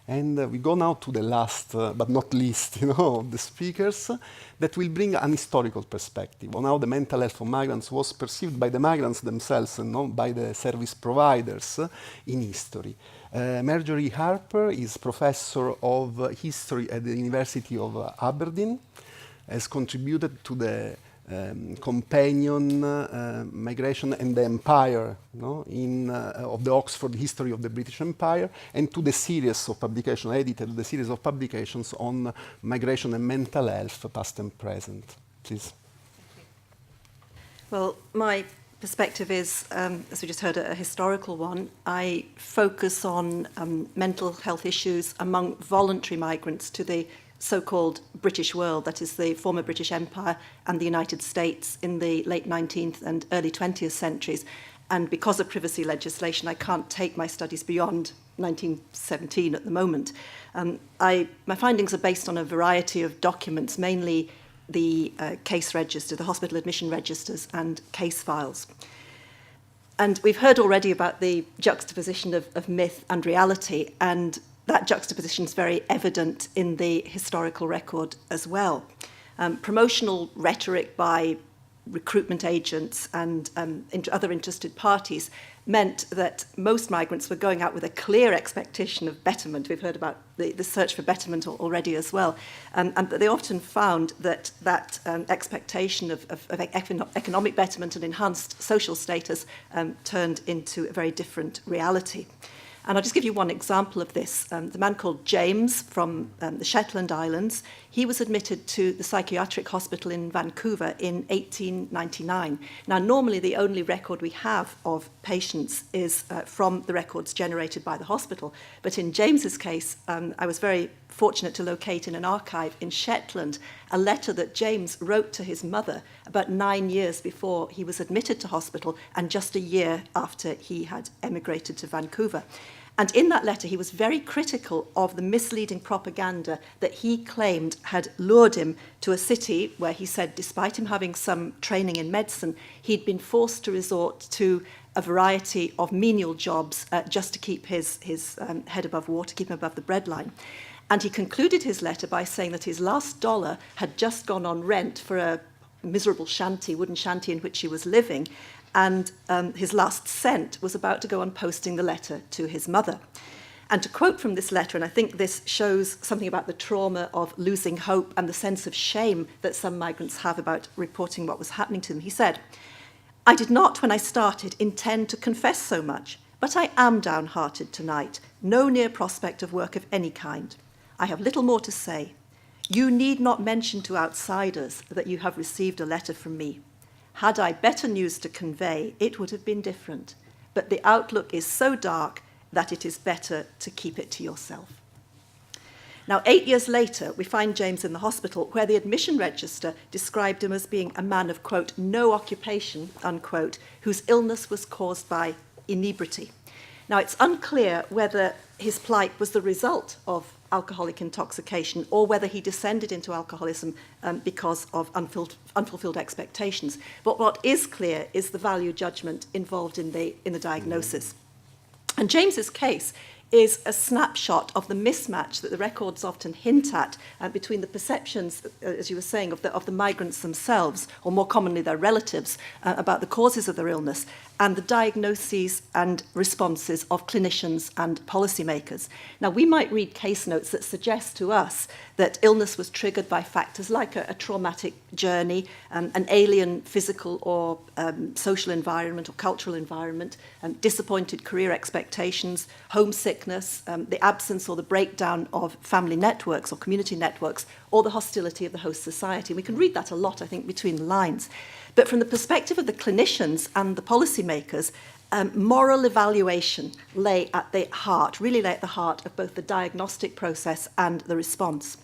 And we go now to the last, but not least, of the speakers, that will bring an historical perspective on how the mental health of migrants was perceived by the migrants themselves and not by the service providers in history. Marjorie Harper is professor of history at the University of Aberdeen, has contributed to the companion Migration and the Empire of the Oxford History of the British Empire, and to the series of publications, edited the series of publications on migration and mental health, past and present. Please. Well, my perspective is, as we just heard, a historical one. I focus on mental health issues among voluntary migrants to the so-called British world, that is the former British Empire and the United States in the late 19th and early 20th centuries. And because of privacy legislation, I can't take my studies beyond 1917 at the moment. My findings are based on a variety of documents, mainly the case register, the hospital admission registers and case files. And we've heard already about the juxtaposition of myth and reality, and that juxtaposition is very evident in the historical record as well. Promotional rhetoric by recruitment agents and other interested parties meant that most migrants were going out with a clear expectation of betterment. We've heard about the search for betterment already as well. And that they often found that expectation of economic betterment and enhanced social status turned into a very different reality. And I'll just give you one example of this. The man called James from the Shetland Islands, he was admitted to the psychiatric hospital in Vancouver in 1899. Now, normally the only record we have of patients is from the records generated by the hospital. But in James's case, I was very fortunate to locate in an archive in Shetland a letter that James wrote to his mother about 9 years before he was admitted to hospital and just a year after he had emigrated to Vancouver. And in that letter, he was very critical of the misleading propaganda that he claimed had lured him to a city where he said, despite him having some training in medicine, he'd been forced to resort to a variety of menial jobs just to keep his head above water, keep him above the breadline. And he concluded his letter by saying that his last dollar had just gone on rent for a miserable shanty, wooden shanty in which he was living, and his last cent was about to go on posting the letter to his mother. And to quote from this letter, and I think this shows something about the trauma of losing hope and the sense of shame that some migrants have about reporting what was happening to them, he said, "I did not, when I started, intend to confess so much, but I am downhearted tonight, no near prospect of work of any kind. I have little more to say. You need not mention to outsiders that you have received a letter from me. Had I better news to convey, it would have been different. But the outlook is so dark that it is better to keep it to yourself." Now, 8 years later, we find James in the hospital, where the admission register described him as being a man of, quote, "no occupation," unquote, whose illness was caused by inebriety. Now, it's unclear whether his plight was the result of alcoholic intoxication or whether he descended into alcoholism because of unfulfilled expectations. But what is clear is the value judgment involved in the diagnosis. And James's case is a snapshot of the mismatch that the records often hint at between the perceptions, as you were saying, of the migrants themselves, or more commonly their relatives, about the causes of their illness, and the diagnoses and responses of clinicians and policymakers. Now, we might read case notes that suggest to us that illness was triggered by factors like a traumatic journey, an alien physical or social environment or cultural environment, disappointed career expectations, homesickness, the absence or the breakdown of family networks or community networks, or the hostility of the host society. We can read that a lot, I think, between the lines. But from the perspective of the clinicians and the policymakers, moral evaluation lay at the heart of both the diagnostic process and the response.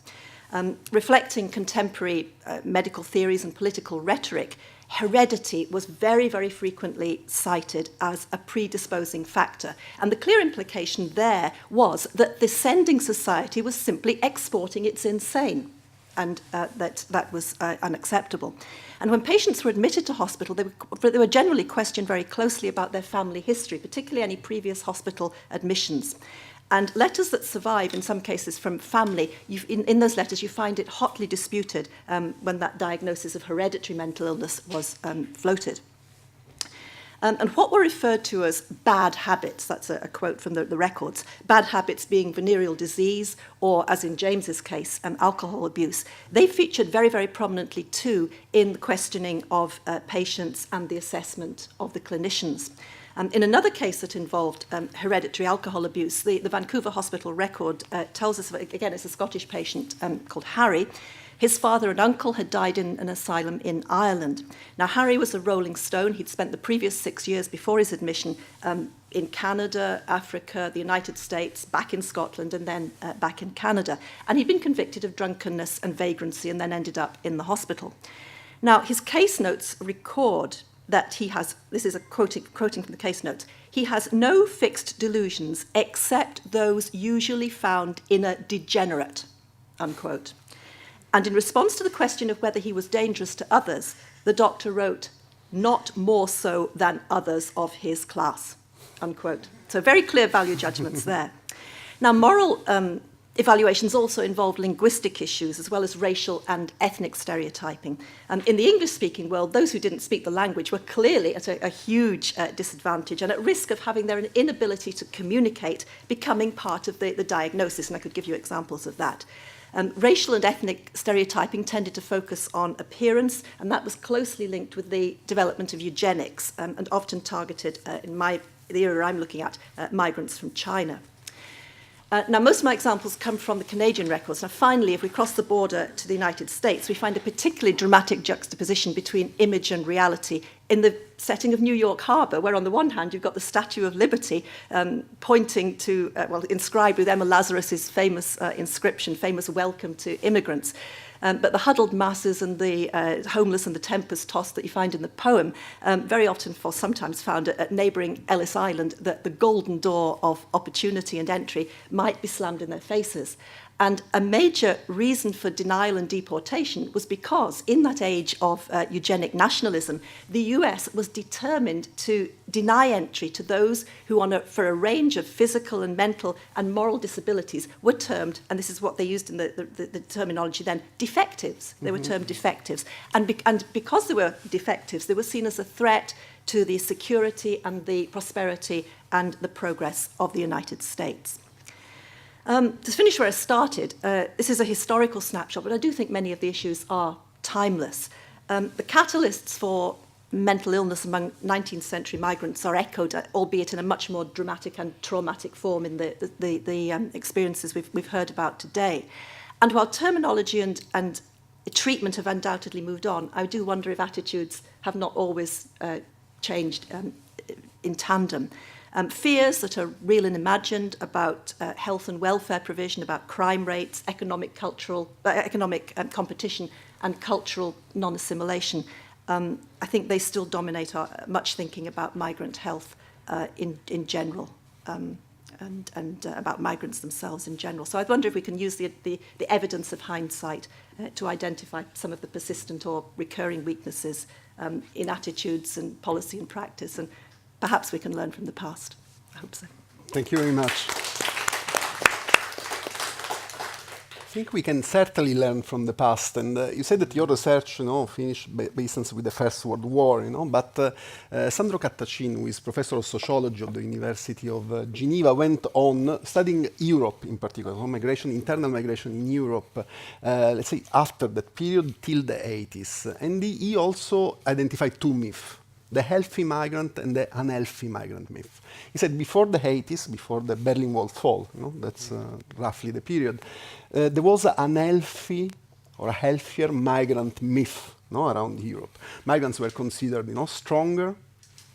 Reflecting contemporary medical theories and political rhetoric, heredity was very, very frequently cited as a predisposing factor. And the clear implication there was that the sending society was simply exporting its insane, and that was unacceptable. And when patients were admitted to hospital, they were generally questioned very closely about their family history, particularly any previous hospital admissions. And letters that survive, in some cases, from family, in those letters you find it hotly disputed when that diagnosis of hereditary mental illness was floated. And what were referred to as bad habits, that's a quote from the records, bad habits being venereal disease or, as in James's case, alcohol abuse, they featured very, very prominently too in the questioning of patients and the assessment of the clinicians. In another case that involved hereditary alcohol abuse, the Vancouver hospital record tells us, again, it's a Scottish patient called Harry. His father and uncle had died in an asylum in Ireland. Now, Harry was a rolling stone. He'd spent the previous 6 years before his admission in Canada, Africa, the United States, back in Scotland, and then back in Canada. And he'd been convicted of drunkenness and vagrancy and then ended up in the hospital. Now, his case notes record that he has, this is a quoting from the case notes, he has no fixed delusions except those usually found in a degenerate, unquote. And in response to the question of whether he was dangerous to others, the doctor wrote, "not more so than others of his class," unquote. So very clear value judgments there. Now, moral evaluations also involved linguistic issues as well as racial and ethnic stereotyping. In the English-speaking world, those who didn't speak the language were clearly at a huge disadvantage and at risk of having their inability to communicate becoming part of the diagnosis, and I could give you examples of that. Racial and ethnic stereotyping tended to focus on appearance, and that was closely linked with the development of eugenics and often targeted, the era I'm looking at, migrants from China. Now, most of my examples come from the Canadian records. Now, finally, if we cross the border to the United States, we find a particularly dramatic juxtaposition between image and reality in the setting of New York Harbor, where on the one hand you've got the Statue of Liberty pointing to, inscribed with Emma Lazarus's famous inscription, famous welcome to immigrants. But the huddled masses and the homeless and the tempest tossed that you find in the poem, very often sometimes found at neighbouring Ellis Island, that the golden door of opportunity and entry might be slammed in their faces. And a major reason for denial and deportation was because in that age of eugenic nationalism, the US was determined to deny entry to those who, for a range of physical and mental and moral disabilities, were termed, and this is what they used in the terminology then, defectives. They were termed defectives. And because they were defectives, they were seen as a threat to the security and the prosperity and the progress of the United States. To finish where I started, this is a historical snapshot, but I do think many of the issues are timeless. The catalysts for mental illness among 19th century migrants are echoed, albeit in a much more dramatic and traumatic form in the experiences we've heard about today. And while terminology and treatment have undoubtedly moved on, I do wonder if attitudes have not always changed in tandem. Fears that are real and imagined about health and welfare provision, about crime rates, economic competition, and cultural non-assimilation. I think they still dominate much thinking about migrant health in general, and about migrants themselves in general. So I wonder if we can use the evidence of hindsight to identify some of the persistent or recurring weaknesses in attitudes and policy and practice, and perhaps we can learn from the past. I hope so. Thank you very much. I think we can certainly learn from the past. And you said that your research, finished basically with the First World War, But Sandro Cattacin, who is professor of sociology at the University of Geneva, went on studying Europe in particular, migration, internal migration in Europe, let's say after that period till the 80s. And he also identified two myths: the healthy migrant and the unhealthy migrant myth. He said before the 80s, before the Berlin Wall fall, that's roughly the period, there was an unhealthy or a healthier migrant myth around Europe. Migrants were considered stronger.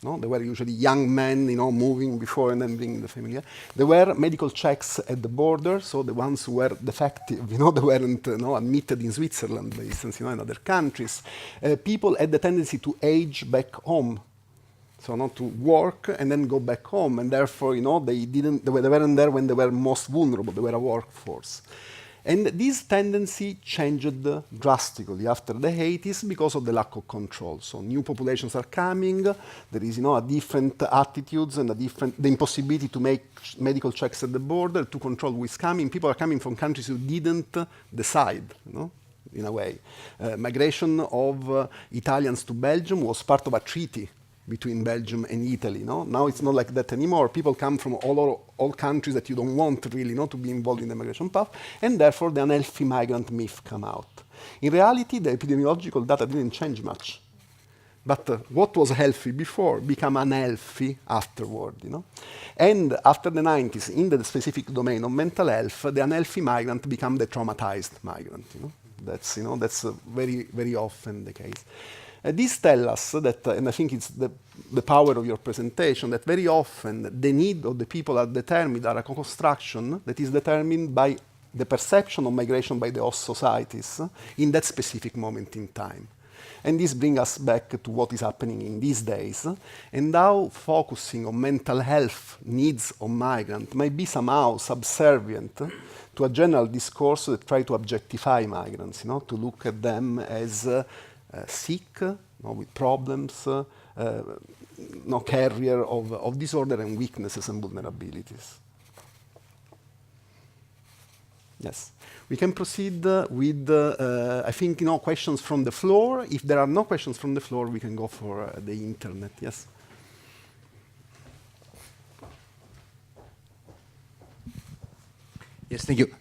They were usually young men, moving before and then bringing the family. There were medical checks at the border, so the ones who were defective, they weren't admitted in Switzerland, for instance, in other countries. People had the tendency to age back home, so not to work and then go back home, and therefore, they weren't there when they were most vulnerable. They were a workforce. And this tendency changed drastically after the 80s because of the lack of control. So new populations are coming, there is a different attitudes and the impossibility to make medical checks at the border to control who is coming. People are coming from countries who didn't decide, in a way. Migration of Italians to Belgium was part of a treaty between Belgium and Italy. Now it's not like that anymore. People come from all countries that you don't want really to be involved in the migration path, and therefore the unhealthy migrant myth come out. In reality, the epidemiological data didn't change much. But what was healthy before became unhealthy afterward. And after the 90s, in the specific domain of mental health, the unhealthy migrant became the traumatized migrant. That's very, very often the case. These tell us that, and I think it's the power of your presentation, that very often the need of the people are determined, are a construction that is determined by the perception of migration by the host societies in that specific moment in time. And this brings us back to what is happening in these days, and how focusing on mental health needs of migrants might be somehow subservient to a general discourse that tries to objectify migrants, to look at them as sick, with problems, carrier of disorder and weaknesses and vulnerabilities. Yes, we can proceed with, I think, questions from the floor. If there are no questions from the floor, we can go for the internet. Yes. Yes, thank you.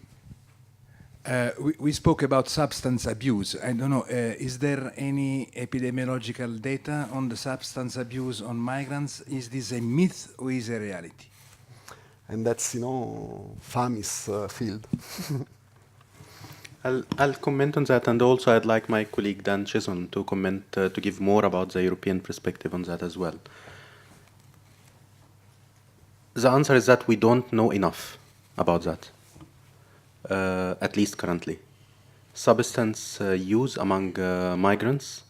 We spoke about substance abuse. I don't know, is there any epidemiological data on the substance abuse on migrants? Is this a myth or is it a reality? And that's, FAMI's field. I'll comment on that, and also I'd like my colleague Dan Chison to comment, to give more about the European perspective on that as well. The answer is that we don't know enough about that. At least currently. Substance use among migrants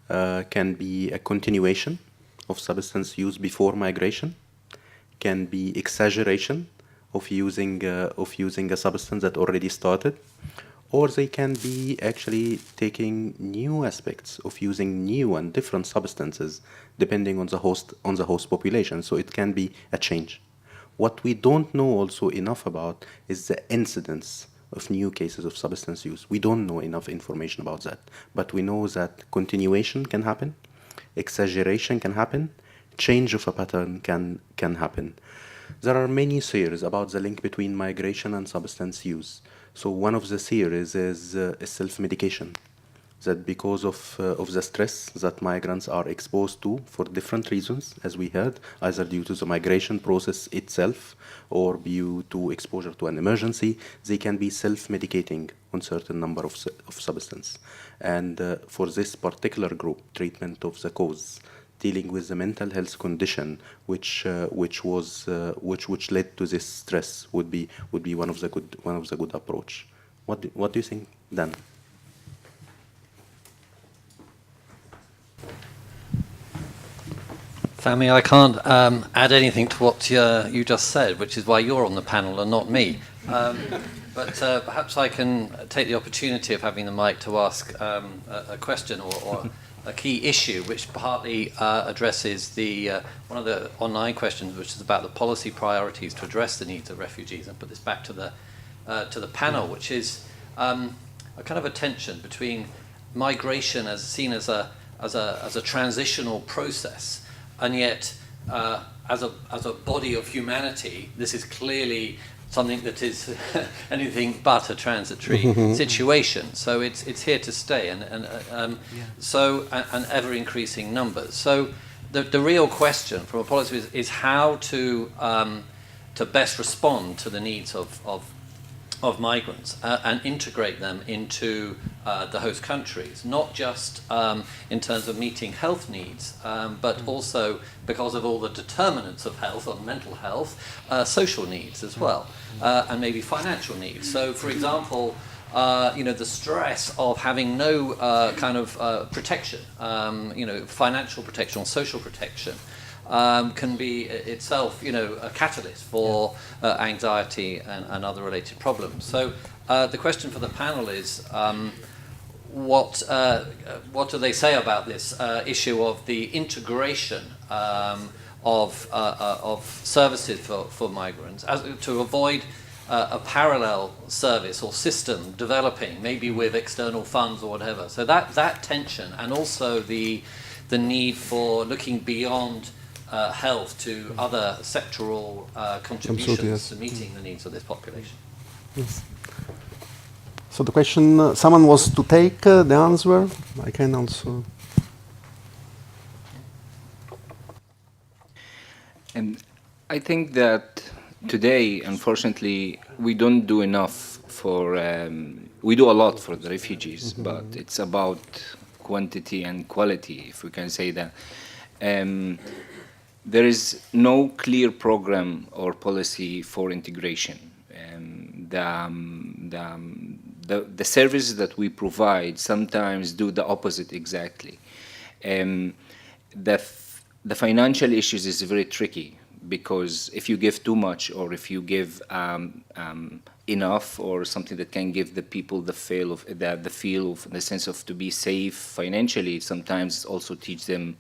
can be a continuation of substance use before migration, can be exaggeration of using a substance that already started, or they can be actually taking new aspects of using new and different substances depending on the host population. So it can be a change. What we don't know also enough about is the incidence of new cases of substance use. We don't know enough information about that, but we know that continuation can happen, exaggeration can happen, change of a pattern can happen. There are many theories about the link between migration and substance use. So one of the theories is self-medication, that because of the stress that migrants are exposed to for different reasons, as we heard, either due to the migration process itself or due to exposure to an emergency, they can be self-medicating on certain number of substance. And for this particular group, treatment of the cause, dealing with the mental health condition which led to this stress would be one of the good approach. What do you think, Dan? Fahmi, I can't add anything to what you just said, which is why you're on the panel and not me. But perhaps I can take the opportunity of having the mic to ask a question or a key issue, which partly addresses one of the online questions, which is about the policy priorities to address the needs of refugees, and put this back to the panel, which is a kind of a tension between migration as seen as a transitional process, and yet as a body of humanity, this is clearly something that is anything but a transitory situation. So it's here to stay, and ever increasing numbers. So the real question from a policy is how to best respond to the needs of migrants and integrate them into the host countries, not just in terms of meeting health needs, but also because of all the determinants of health, on mental health, social needs as well, and maybe financial needs. So, for example, the stress of having no kind of protection, financial protection or social protection, can be itself, a catalyst for anxiety and other related problems. So the question for the panel is, what do they say about this issue of the integration of services for migrants, to avoid a parallel service or system developing, maybe with external funds or whatever. So that tension, and also the need for looking beyond health to other sectoral contributions to meeting the needs of this population. Yes. So the question, someone was to take the answer. I can also. And I think that today, unfortunately, we don't do enough for. We do a lot for the refugees, but it's about quantity and quality, if we can say that. There is no clear program or policy for integration. The services that we provide sometimes do the opposite exactly. The financial issues is very tricky, because if you give too much, or if you give enough, or something that can give the people the feel of the sense of to be safe financially, sometimes also teach them.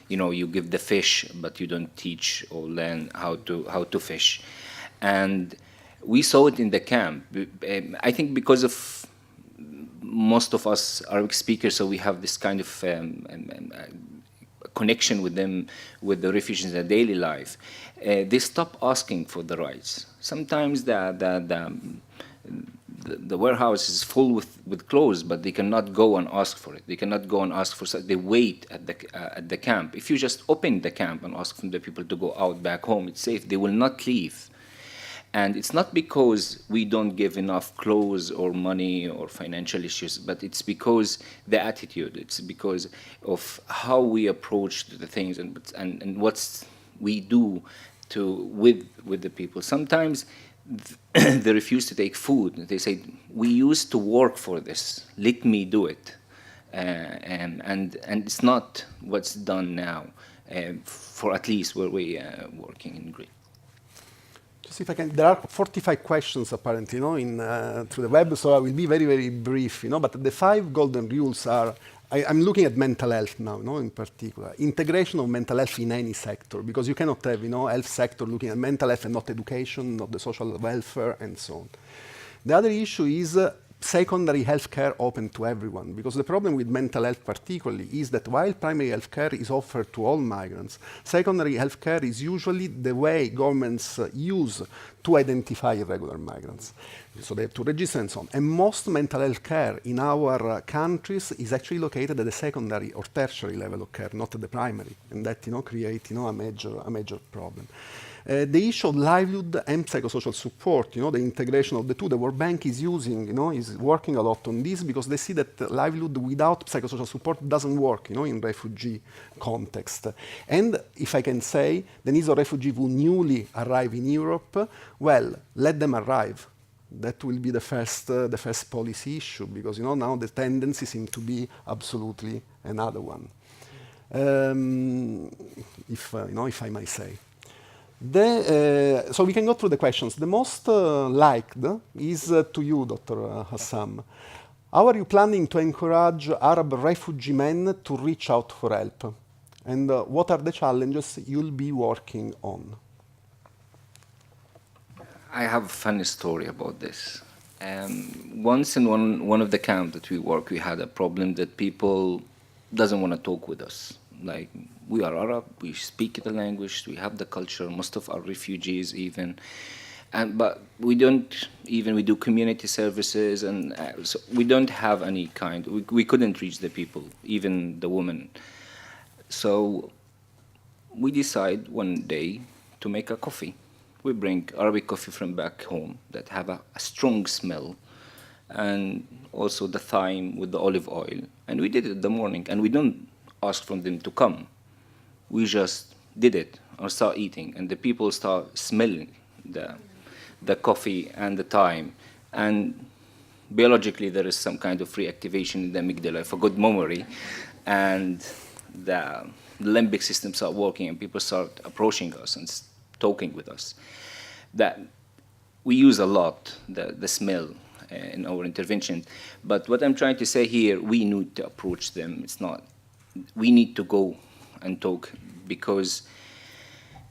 You give the fish, but you don't teach or learn how to fish. And we saw it in the camp. I think because of most of us are speakers, so we have this kind of connection with them, with the refugees in their daily life. They stop asking for the rights. Sometimes the warehouse is full with clothes, but they cannot go and ask for it. They cannot go and ask for. They wait at the camp. If you just open the camp and ask from the people to go out back home, it's safe. They will not leave. And it's not because we don't give enough clothes or money or financial issues, but it's because the attitude. It's because of how we approach the things and what we do with the people. Sometimes they refuse to take food. They say, we used to work for this. Let me do it. And it's not what's done now, for at least where we are working in Greece. Just if I can, there are 45 questions apparently, through the web, so I will be very, very brief, But the 5 golden rules are, I'm looking at mental health now, in particular. Integration of mental health in any sector, because you cannot have, health sector looking at mental health and not education, not the social welfare, and so on. The other issue is secondary healthcare open to everyone, because the problem with mental health particularly is that while primary healthcare is offered to all migrants, secondary healthcare is usually the way governments use to identify irregular migrants. So they have to register and so on. And most mental health care in our countries is actually located at the secondary or tertiary level of care, not at the primary, and that creates a major problem. The issue of livelihood and psychosocial support, the integration of the two, the World Bank is using, is working a lot on this because they see that livelihood without psychosocial support doesn't work, in refugee context. And if I can say, the needs of refugees who newly arrive in Europe, well, let them arrive. That will be the first policy issue because, now the tendency seems to be absolutely another one. If I might say. So we can go through the questions. The most liked is to you, Dr. Hassam. How are you planning to encourage Arab refugee men to reach out for help? And what are the challenges you'll be working on? I have a funny story about this. Once in one of the camps that we work, we had a problem that people doesn't want to talk with us. Like, we are Arab, we speak the language, we have the culture, most of our refugees even, but we don't even, we do community services, and so we don't have any kind, we couldn't reach the people, even the women. So we decide one day to make a coffee. We bring Arabic coffee from back home that have a strong smell, and also the thyme with the olive oil. And we did it in the morning, and we don't ask from them to come. We just did it or start eating, and the people start smelling the coffee and the thyme. And biologically, there is some kind of reactivation in the amygdala for good memory, and the limbic system start working, and people start approaching us and talking with us. That we use a lot the smell in our intervention. But what I'm trying to say here, we need to approach them. It's not. We need to go and talk because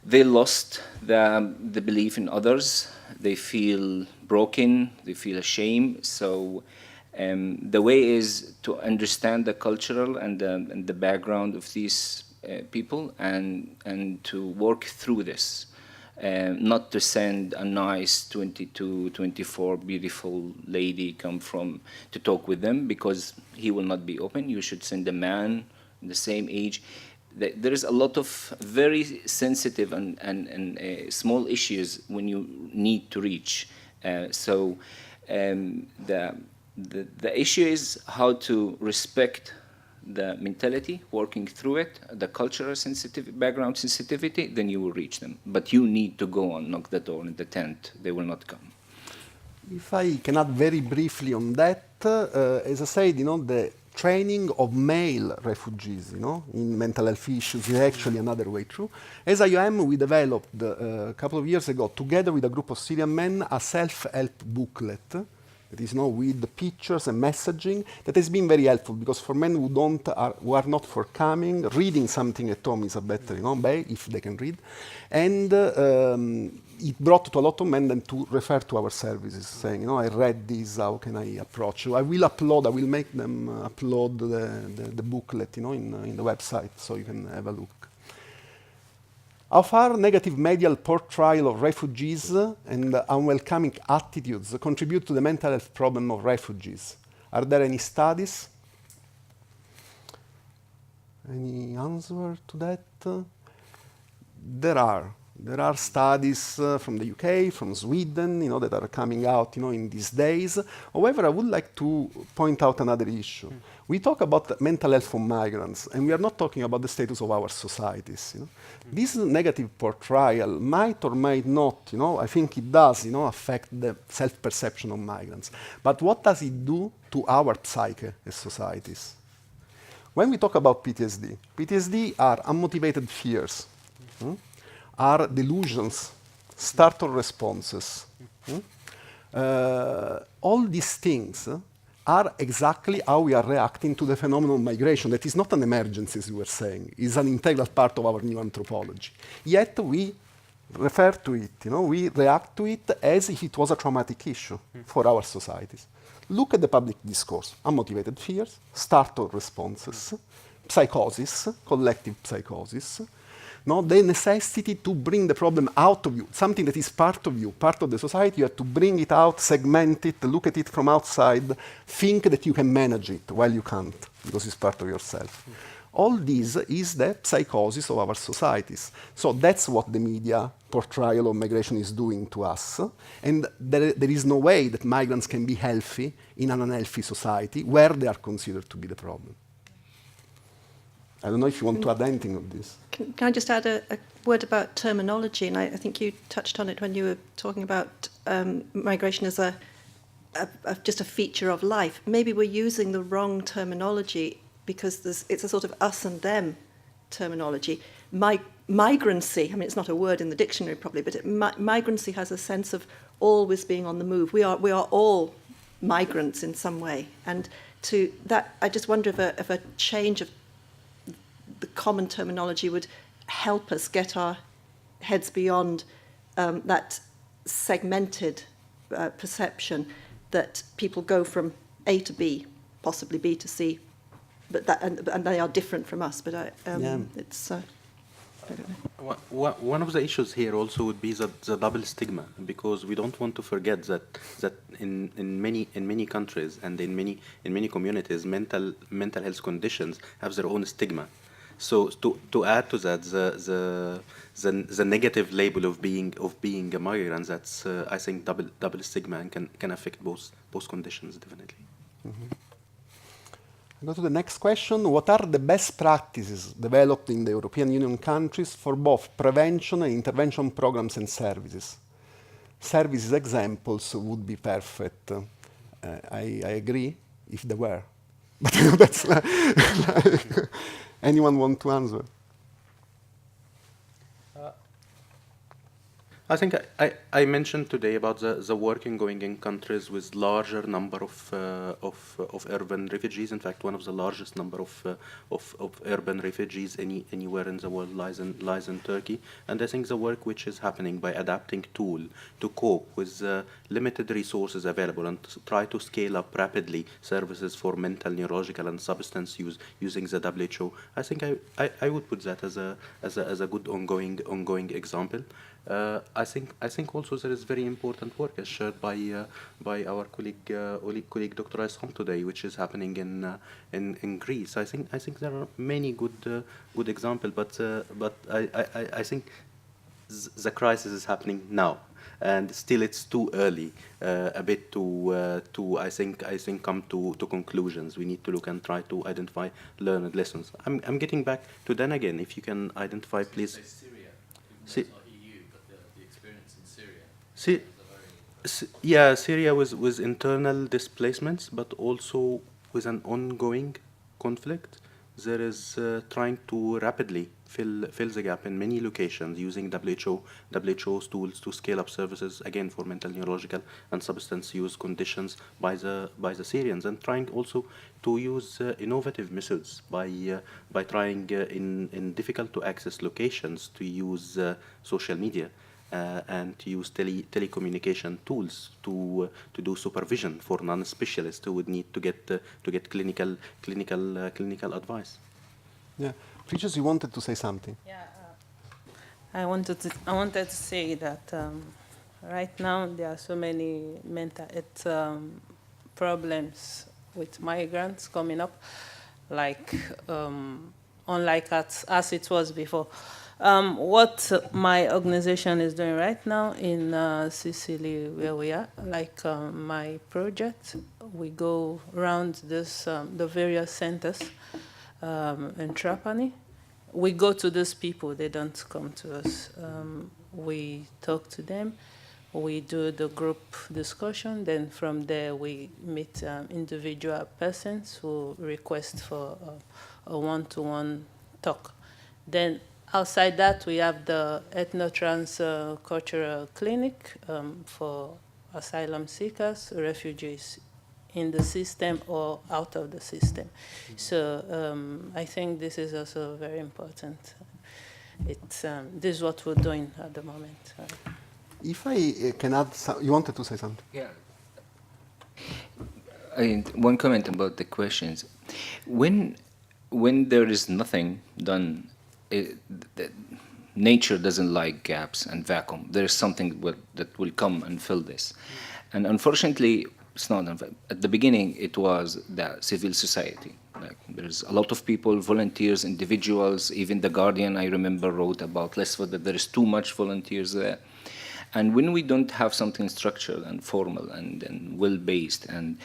they lost the belief in others. They feel broken. They feel ashamed. So the way is to understand the cultural and the background of these people and to work through this. Not to send a nice 22, 24 beautiful lady come to talk with them because he will not be open. You should send a man the same age. There is a lot of very sensitive and small issues when you need to reach. So the issue is how to respect the mentality, working through it, the cultural background sensitivity, then you will reach them. But you need to go and knock the door in the tent. They will not come. If I can add very briefly on that, as I said, the training of male refugees, in mental health issues is actually another way through. As IOM, we developed a couple of years ago, together with a group of Syrian men, a self-help booklet that is with the pictures and messaging that has been very helpful because for men who are not forthcoming, reading something at home is a better, way if they can read. And it brought to a lot of men then to refer to our services, saying, I read this, how can I approach you? I will make them upload the booklet, in the website so you can have a look. How far negative medial portrayal of refugees and unwelcoming attitudes contribute to the mental health problem of refugees? Are there any studies? Any answer to that? There are studies from the UK, from Sweden, that are coming out, in these days. However, I would like to point out another issue. We talk about mental health for migrants, and we are not talking about the status of our societies. This negative portrayal might or might not, I think it does, affect the self-perception of migrants. But what does it do to our psyche as societies? When we talk about PTSD are unmotivated fears, are delusions, starter responses. All these things are exactly how we are reacting to the phenomenon of migration. That is not an emergency, as you were saying. It's an integral part of our new anthropology. Yet we refer to it, we react to it as if it was a traumatic issue for our societies. Look at the public discourse. Unmotivated fears, startle responses, psychosis, collective psychosis, the necessity to bring the problem out of you, something that is part of you, part of the society. You have to bring it out, segment it, look at it from outside, think that you can manage it while you can't, because it's part of yourself. All this is the psychosis of our societies. So that's what the media portrayal of migration is doing to us. And there is no way that migrants can be healthy in an unhealthy society where they are considered to be the problem. I don't know if you want to add anything on this. Can I just add a word about terminology? And I think you touched on it when you were talking about migration as just a feature of life. Maybe we're using the wrong terminology because it's a sort of us and them terminology. Migrancy, I mean, it's not a word in the dictionary probably, but migrancy has a sense of always being on the move. We are all migrants in some way. And to that, I just wonder if a change of the common terminology would help us get our heads beyond that segmented perception that people go from A to B, possibly B to C, but and they are different from us. But it's I don't know. One of the issues here also would be the double stigma, because we don't want to forget that in many countries and in many communities, mental health conditions have their own stigma. So to add to that the negative label of being a migrant, that's I think double stigma and can affect both conditions definitely. Mm-hmm. I go to the next question. What are the best practices developed in the European Union countries for both prevention and intervention programs and services? Services examples would be perfect. I agree if there were, but that's anyone want to answer? I think I mentioned today about the work going in countries with larger number of urban refugees. In fact, one of the largest number of urban refugees anywhere in the world lies in Turkey. And I think the work which is happening by adapting tool to cope with limited resources available and to try to scale up rapidly services for mental, neurological, and substance use using the WHO. I think I would put that as a good ongoing example. I think also there is very important work as shared by our colleague Dr. Aysam today, which is happening in Greece. I think there are many good examples, but I think the crisis is happening now, and still it's too early a bit to I think come to conclusions. We need to look and try to identify learned lessons. I'm getting back to Dan again. If you can identify, please. Syria. Syria with internal displacements, but also with an ongoing conflict. There is trying to rapidly fill the gap in many locations using WHO's tools to scale up services again for mental, neurological, and substance use conditions by the Syrians, and trying also to use innovative methods by trying in difficult to access locations to use social media. And to use telecommunication tools to do supervision for non-specialists who would need to get clinical advice. Yeah, Precious, you wanted to say something. Yeah, I wanted to say that right now there are so many mental health problems with migrants coming up, like unlike as it was before. What my organization is doing right now in Sicily, where we are, like my project, we go around the various centers in Trafficking. We go to those people, they don't come to us. We talk to them, we do the group discussion, then from there we meet individual persons who request for a one-to-one talk. Then Outside that, we have the ethno-trans cultural clinic for asylum seekers, refugees in the system or out of the system. So I think this is also very important. This is what we're doing at the moment. If I can add, you wanted to say something? Yeah. One comment about the questions. When there is nothing done, nature doesn't like gaps and vacuum. There is something that will come and fill this. And unfortunately, it's not. At the beginning, it was the civil society. Like, there's a lot of people, volunteers, individuals. Even The Guardian, I remember, wrote about Lesbos that there is too much volunteers there. And when we don't have something structured and formal and well-based, and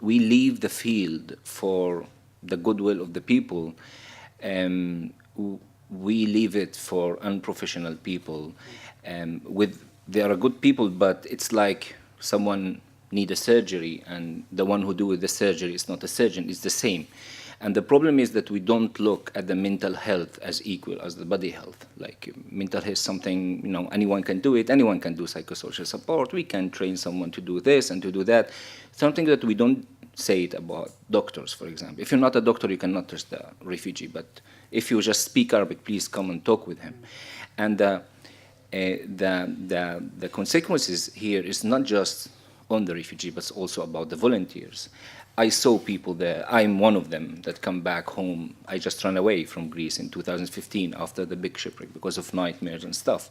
we leave the field for the goodwill of the people, we leave it for unprofessional people. They are good people, but it's like someone need a surgery, and the one who do the surgery is not a surgeon, it's the same. And the problem is that we don't look at the mental health as equal as the body health. Like, mental health is something, anyone can do it, anyone can do psychosocial support, we can train someone to do this and to do that. Something that we don't say it about doctors, for example. If you're not a doctor, you cannot touch the refugee, but if you just speak Arabic, please come and talk with him. And the consequences here is not just on the refugee, but also about the volunteers. I saw people there. I'm one of them that come back home. I just ran away from Greece in 2015 after the big shipwreck because of nightmares and stuff.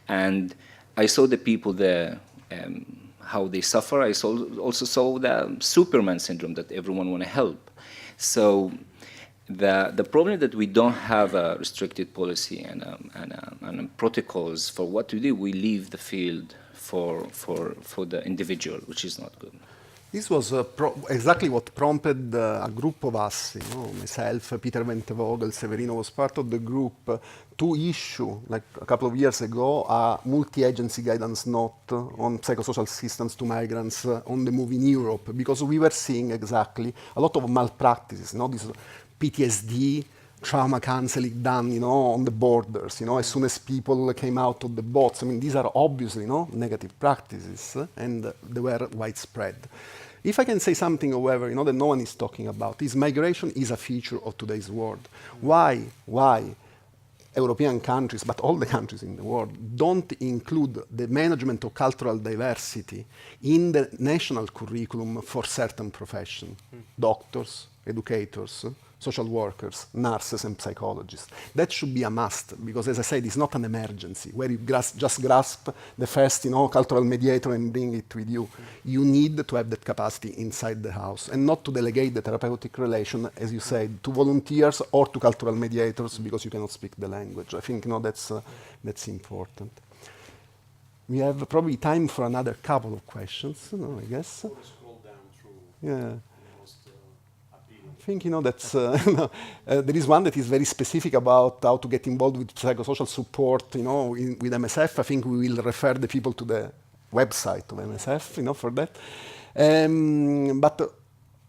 And I saw the people there, how they suffer. I also saw the Superman syndrome that everyone want to help. So the problem that we don't have a restricted policy and protocols for what to do. We leave the field for the individual, which is not good. This was exactly what prompted a group of us, myself, Peter Ventevogel, Severino was part of the group, to issue, like a couple of years ago, a multi-agency guidance note on psychosocial assistance to migrants on the move in Europe, because we were seeing exactly a lot of malpractices, this PTSD, trauma counseling done, on the borders, as soon as people came out of the boats. I mean, these are obviously, negative practices, and they were widespread. If I can say something, however, that no one is talking about, is migration is a feature of today's world. Why European countries, but all the countries in the world, don't include the management of cultural diversity in the national curriculum for certain professions, doctors, educators, social workers, nurses, and psychologists. That should be a must, because, as I said, it's not an emergency where you just grasp the first, cultural mediator and bring it with you. You need to have that capacity inside the house, and not to delegate the therapeutic relation, as you said, to volunteers or to cultural mediators because you cannot speak the language. I think, that's important. We have probably time for another couple of questions, I guess. Scroll down through. Yeah. I think, that's, there is one that is very specific about how to get involved with psychosocial support, with MSF. I think we will refer the people to the website of MSF, for that. But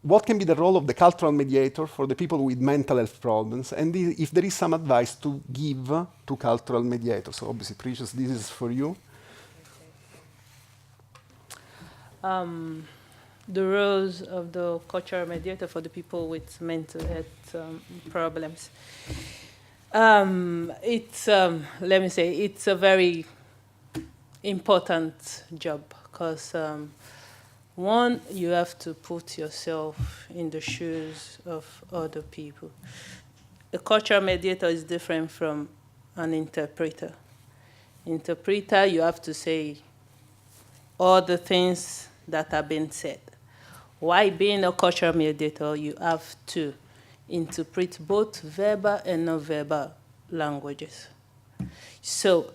what can be the role of the cultural mediator for the people with mental health problems? And if there is some advice to give to cultural mediators. So obviously, Precious, this is for you. The roles of the cultural mediator for the people with mental health problems. It's a very important job, because one, you have to put yourself in the shoes of other people. A cultural mediator is different from an interpreter. Interpreter, you have to say all the things that have been said. Why being a cultural mediator, you have to interpret both verbal and non-verbal languages. So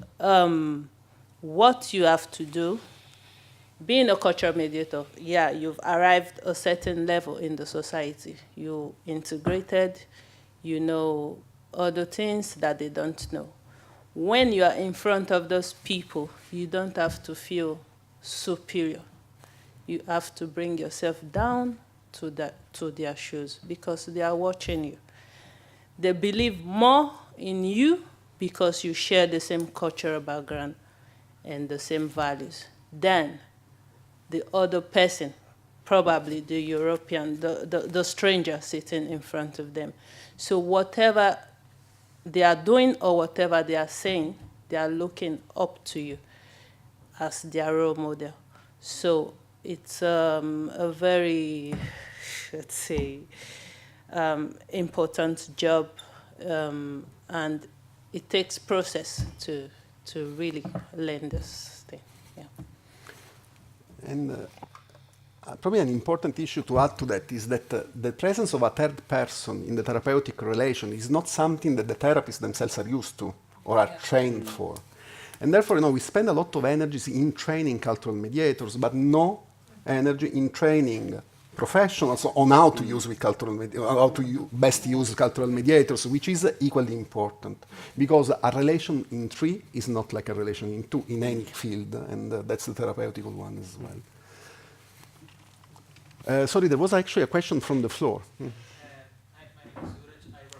what you have to do, being a cultural mediator, you've arrived a certain level in the society. You integrated, you know other things that they don't know. When you are in front of those people, you don't have to feel superior. You have to bring yourself down to their shoes, because they are watching you. They believe more in you because you share the same cultural background and the same values than the other person, probably the European, the stranger sitting in front of them. So whatever they are doing or whatever they are saying, they are looking up to you as their role model. So it's a very, let's say, important job, and it takes process to really learn this thing. Yeah. And probably an important issue to add to that is that the presence of a third person in the therapeutic relation is not something that the therapists themselves are used to or are trained for. And therefore, we spend a lot of energies in training cultural mediators, but no energy in training professionals on how to use how to best use cultural mediators, which is equally important, because a relation in three is not like a relation in two in any field, and that's the therapeutical one as well. Sorry, there was actually a question from the floor.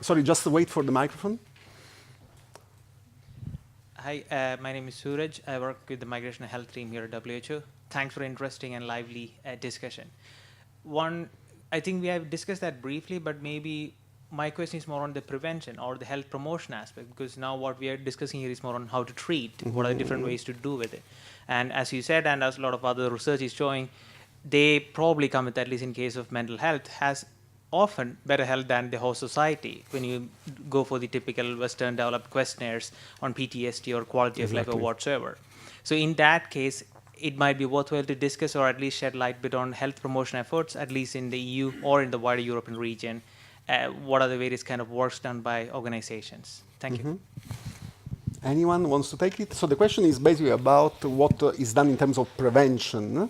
Sorry, just wait for the microphone. Hi, my name is Suraj. I work with the Migration and Health team here at WHO. Thanks for interesting and lively discussion. One, I think we have discussed that briefly, but maybe my question is more on the prevention or the health promotion aspect, because now what we are discussing here is more on how to treat, what are the different ways to do with it. And as you said, and as a lot of other research is showing, they probably come with, at least in case of mental health, has often better health than the host society when you go for the typical Western developed questionnaires on PTSD or quality of life or whatsoever. So in that case, it might be worthwhile to discuss or at least shed light bit on health promotion efforts, at least in the EU or in the wider European region. What are the various kind of works done by organizations? Thank you. Anyone wants to take it? So the question is basically about what is done in terms of prevention,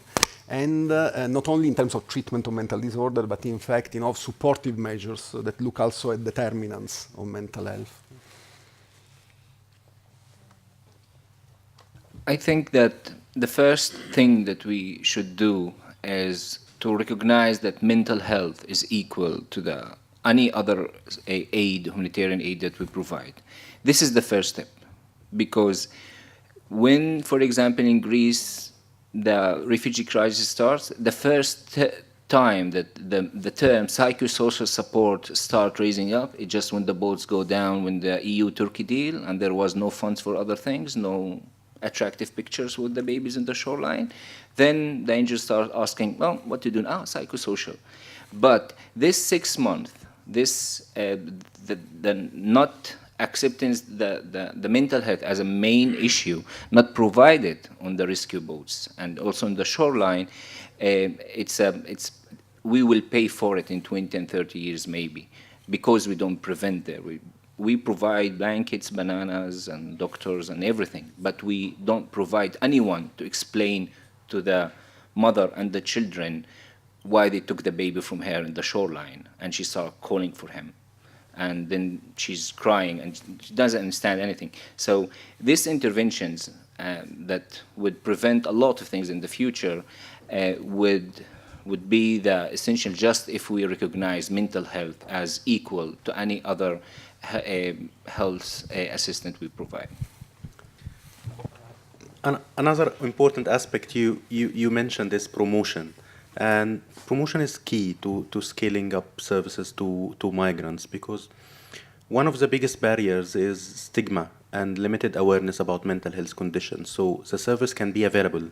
and not only in terms of treatment of mental disorder, but in fact, of supportive measures that look also at determinants of mental health. I think that the first thing that we should do is to recognize that mental health is equal to any other aid, humanitarian aid that we provide. This is the first step, because when, for example, in Greece, the refugee crisis starts, the first time that the term psychosocial support start raising up, it's just when the boats go down, when the EU-Turkey deal, and there was no funds for other things, no attractive pictures with the babies in the shoreline, then the angels start asking, well, what to do now? Psychosocial. But this 6 months, the not acceptance, the mental health as a main issue, not provided on the rescue boats and also on the shoreline, we will pay for it in 20 and 30 years maybe, because we don't prevent there. We provide blankets, bananas, and doctors and everything, but we don't provide anyone to explain to the mother and the children why they took the baby from her in the shoreline, and she started calling for him. And then she's crying, and she doesn't understand anything. So these interventions that would prevent a lot of things in the future would be the essential, just if we recognize mental health as equal to any other health assistant we provide. Another important aspect you mentioned is promotion. And promotion is key to scaling up services to migrants, because one of the biggest barriers is stigma and limited awareness about mental health conditions. So the service can be available,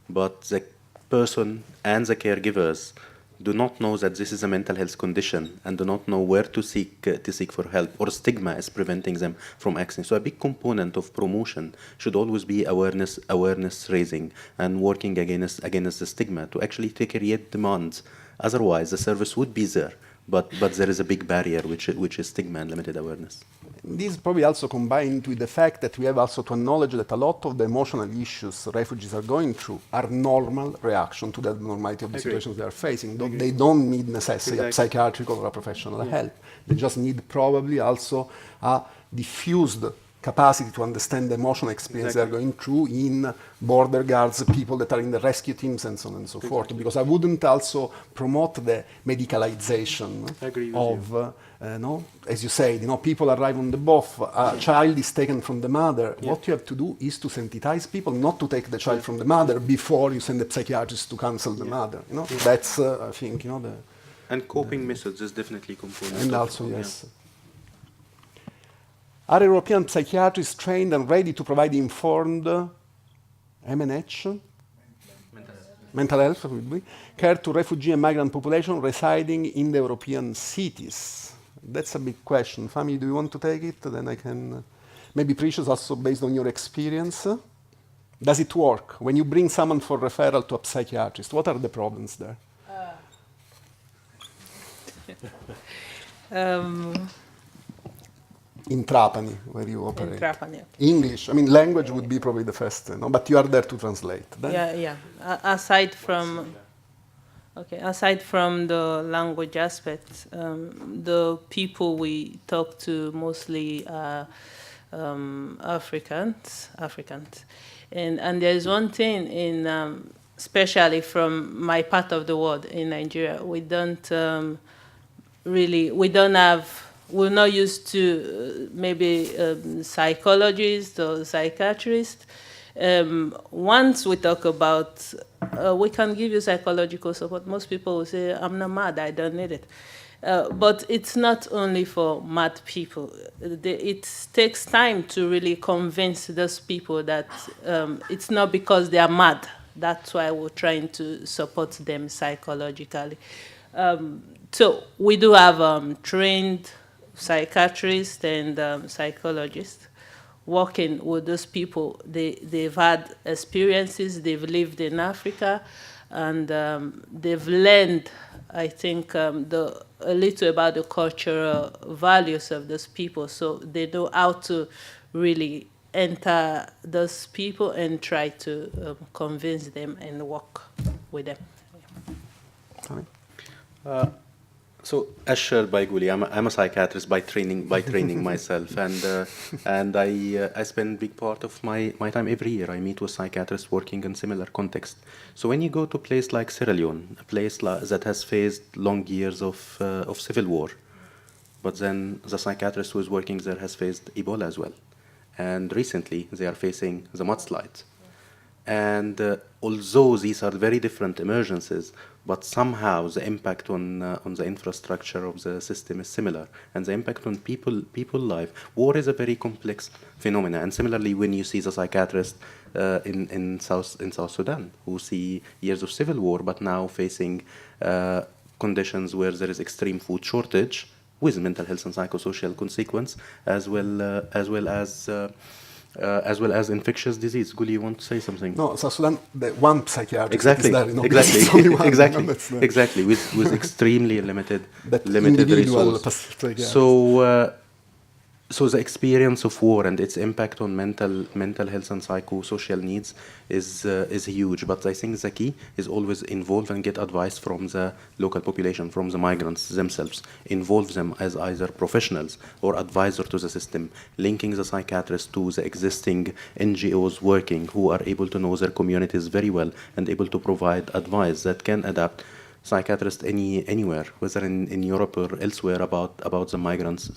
but the person and the caregivers do not know that this is a mental health condition and do not know where to seek for help, or stigma is preventing them from accessing. So a big component of promotion should always be awareness raising and working against the stigma to actually create demands. Otherwise, the service would be there, but there is a big barrier, which is stigma and limited awareness. This probably also combined with the fact that we have also to acknowledge that a lot of the emotional issues refugees are going through are normal reaction to the normality of the situations they are facing. They don't need necessarily a psychiatric or a professional help. They just need probably also a diffused capacity to understand the emotional experience they're going through in border guards, people that are in the rescue teams, and so on and so forth. Because I wouldn't also promote the medicalization of, no, as you said, people arrive on the boat, a child is taken from the mother. What you have to do is to sensitize people, not to take the child from the mother before you send the psychiatrist to counsel the mother. That's, I think, the... And coping methods is definitely a component. And also, yes. Are European psychiatrists trained and ready to provide informed MNH? Mental health, care to refugee and migrant population residing in the European cities? That's a big question. Fami, do you want to take it? Then I can... Maybe Precious, also based on your experience. Does it work? When you bring someone for referral to a psychiatrist, what are the problems there? In Trapani, where you operate. In Trapani. English. I mean, language would be probably the first, but you are there to translate. Then? Yeah. Aside from the language aspect, the people we talk to mostly are Africans, and there's one thing in, especially from my part of the world in Nigeria, we're not used to maybe psychologists or psychiatrists. Once we talk about, we can give you psychological support, most people will say, I'm not mad, I don't need it. But it's not only for mad people. It takes time to really convince those people that it's not because they are mad. That's why we're trying to support them psychologically. So we do have trained psychiatrists and psychologists working with those people. They've had experiences, they've lived in Africa, and they've learned, I think, a little about the cultural values of those people. So they know how to really enter those people and try to convince them and work with them. So, as shared by Guli, I'm a psychiatrist by training myself, and I spend a big part of my time every year. I meet with psychiatrists working in similar context. So when you go to a place like Sierra Leone, a place that has faced long years of civil war, but then the psychiatrist who is working there has faced Ebola as well, and recently they are facing the mudslides. And although these are very different emergencies, but somehow the impact on the infrastructure of the system is similar, and the impact on people life. War is a very complex phenomena, and similarly, when you see the psychiatrist in South Sudan, who see years of civil war, but now facing conditions where there is extreme food shortage with mental health and psychosocial consequence, as well as infectious disease. Guli, you want to say something? No, South Sudan, the one psychiatrist exactly, is there, exactly, with extremely limited resources. So the experience of war and its impact on mental health and psychosocial needs is huge. But I think the key is always involve and get advice from the local population, from the migrants themselves. Involve them as either professionals or advisor to the system, linking the psychiatrist to the existing NGOs working, who are able to know their communities very well and able to provide advice that can adapt psychiatrists anywhere, whether in Europe or elsewhere, about the migrants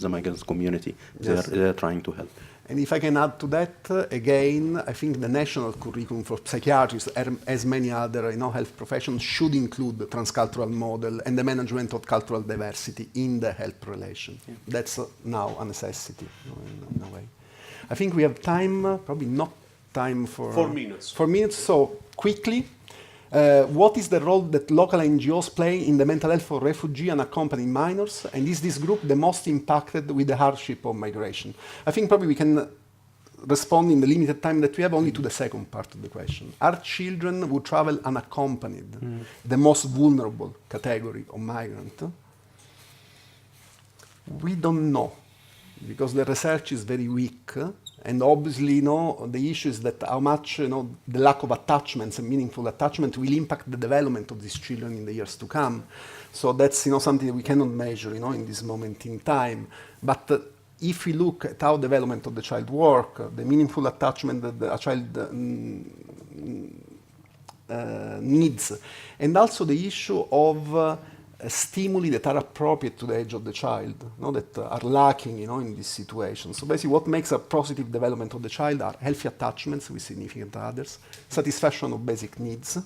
community. Yes. They're trying to help. And if I can add to that, again, I think the national curriculum for psychiatrists, as many other health professions, should include the transcultural model and the management of cultural diversity in the health relation. Yeah. That's now a necessity in a way. I think we have time, probably not time for... 4 minutes. 4 minutes, so quickly. What is the role that local NGOs play in the mental health for refugee and unaccompanied minors? And is this group the most impacted with the hardship of migration? I think probably we can respond in the limited time that we have only to the second part of the question. Are children who travel unaccompanied the most vulnerable category of migrant? We don't know, because the research is very weak. And obviously, the issue is that how much, the lack of attachments and meaningful attachment will impact the development of these children in the years to come. So that's, something that we cannot measure, in this moment in time. But if we look at how development of the child work, the meaningful attachment that a child needs, and also the issue of stimuli that are appropriate to the age of the child, that are lacking, in this situation. So basically, what makes a positive development of the child are healthy attachments with significant others, satisfaction of basic needs,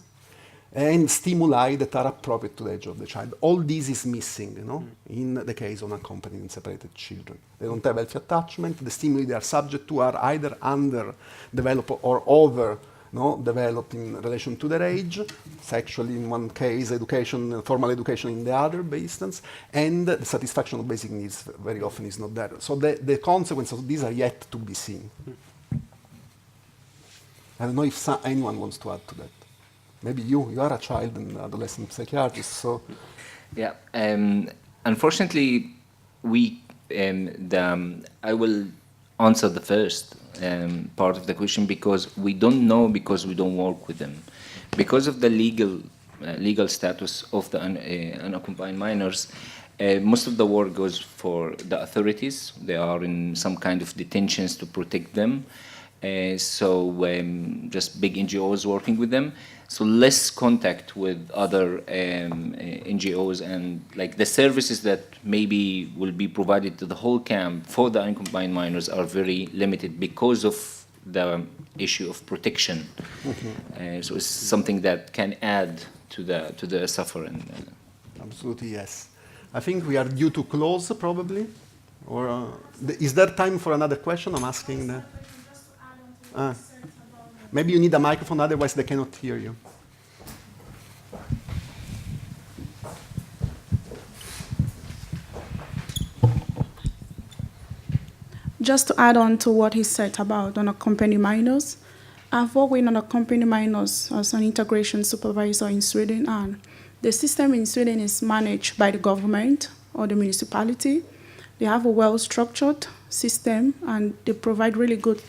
and stimuli that are appropriate to the age of the child. All this is missing, in the case of unaccompanied and separated children. They don't have healthy attachment. The stimuli they are subject to are either underdeveloped or overdeveloped in relation to their age, sexually in one case, education, formal education in the other, by instance, and the satisfaction of basic needs very often is not there. So the consequences of these are yet to be seen. I don't know if anyone wants to add to that. Maybe you are a child and adolescent psychiatrist, so. Yeah, unfortunately, I will answer the first part of the question because we don't know, because we don't work with them. Because of the legal status of the unaccompanied minors, most of the work goes for the authorities. They are in some kind of detentions to protect them. Just big NGOs working with them. So less contact with other NGOs, and like the services that maybe will be provided to the whole camp for the unaccompanied minors are very limited because of the issue of protection. So it's something that can add to the suffering. Absolutely, yes. I think we are due to close probably. Or is there time for another question? I'm asking the. Maybe you need a microphone, otherwise they cannot hear you. Just to add on to what he said about unaccompanied minors, I've worked with unaccompanied minors as an integration supervisor in Sweden, and the system in Sweden is managed by the government or the municipality. They have a well-structured system, and they provide really good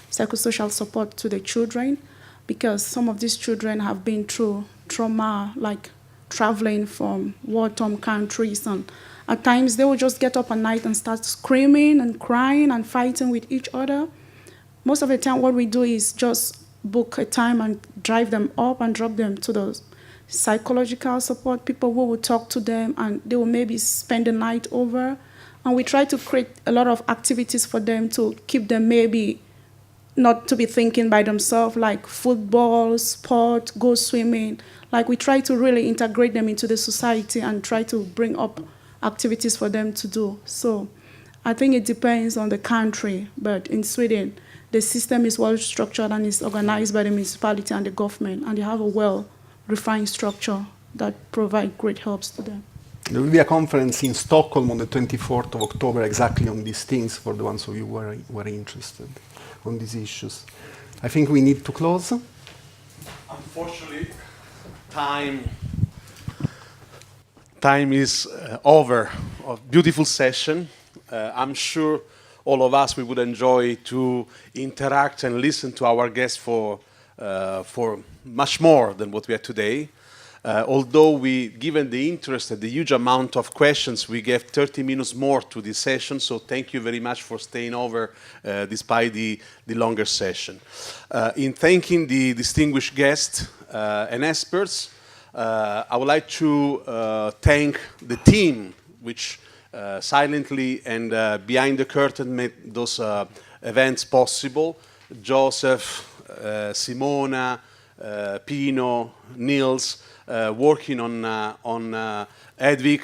psychosocial support to the children, because some of these children have been through trauma, like traveling from war-torn countries, and at times they will just get up at night and start screaming and crying and fighting with each other. Most of the time what we do is just book a time and drive them up and drop them to the psychological support people who will talk to them, and they will maybe spend the night over. And we try to create a lot of activities for them to keep them maybe not to be thinking by themselves, like football, sport, go swimming. Like we try to really integrate them into the society and try to bring up activities for them to do. So I think it depends on the country, but in Sweden, the system is well structured and is organized by the municipality and the government, and they have a well-refined structure that provide great helps to them. There will be a conference in Stockholm on the 24th of October exactly on these things for the ones of you who are interested on these issues. I think we need to close. Unfortunately, time is over. A beautiful session. I'm sure all of us, we would enjoy to interact and listen to our guests for much more than what we had today. Although given the interest and the huge amount of questions, we gave 30 minutes more to this session, so thank you very much for staying over despite the longer session. In thanking the distinguished guests and experts, I would like to thank the team which silently and behind the curtain made those events possible. Joseph, Simona, Pino, Niels, working on Edvig,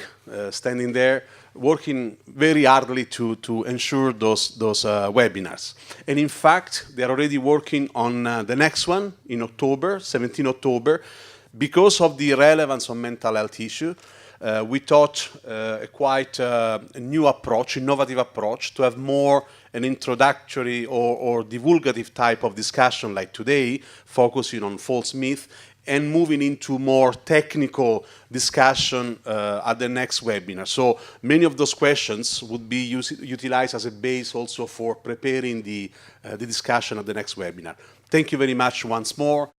standing there, working very hardly to ensure those webinars. And in fact, they are already working on the next one in October, 17 October. Because of the relevance of mental health issue, we thought a quite new approach, innovative approach, to have more an introductory or divulgative type of discussion like today, focusing on false myth, and moving into more technical discussion at the next webinar. So many of those questions would be utilized as a base also for preparing the discussion at the next webinar. Thank you very much once more.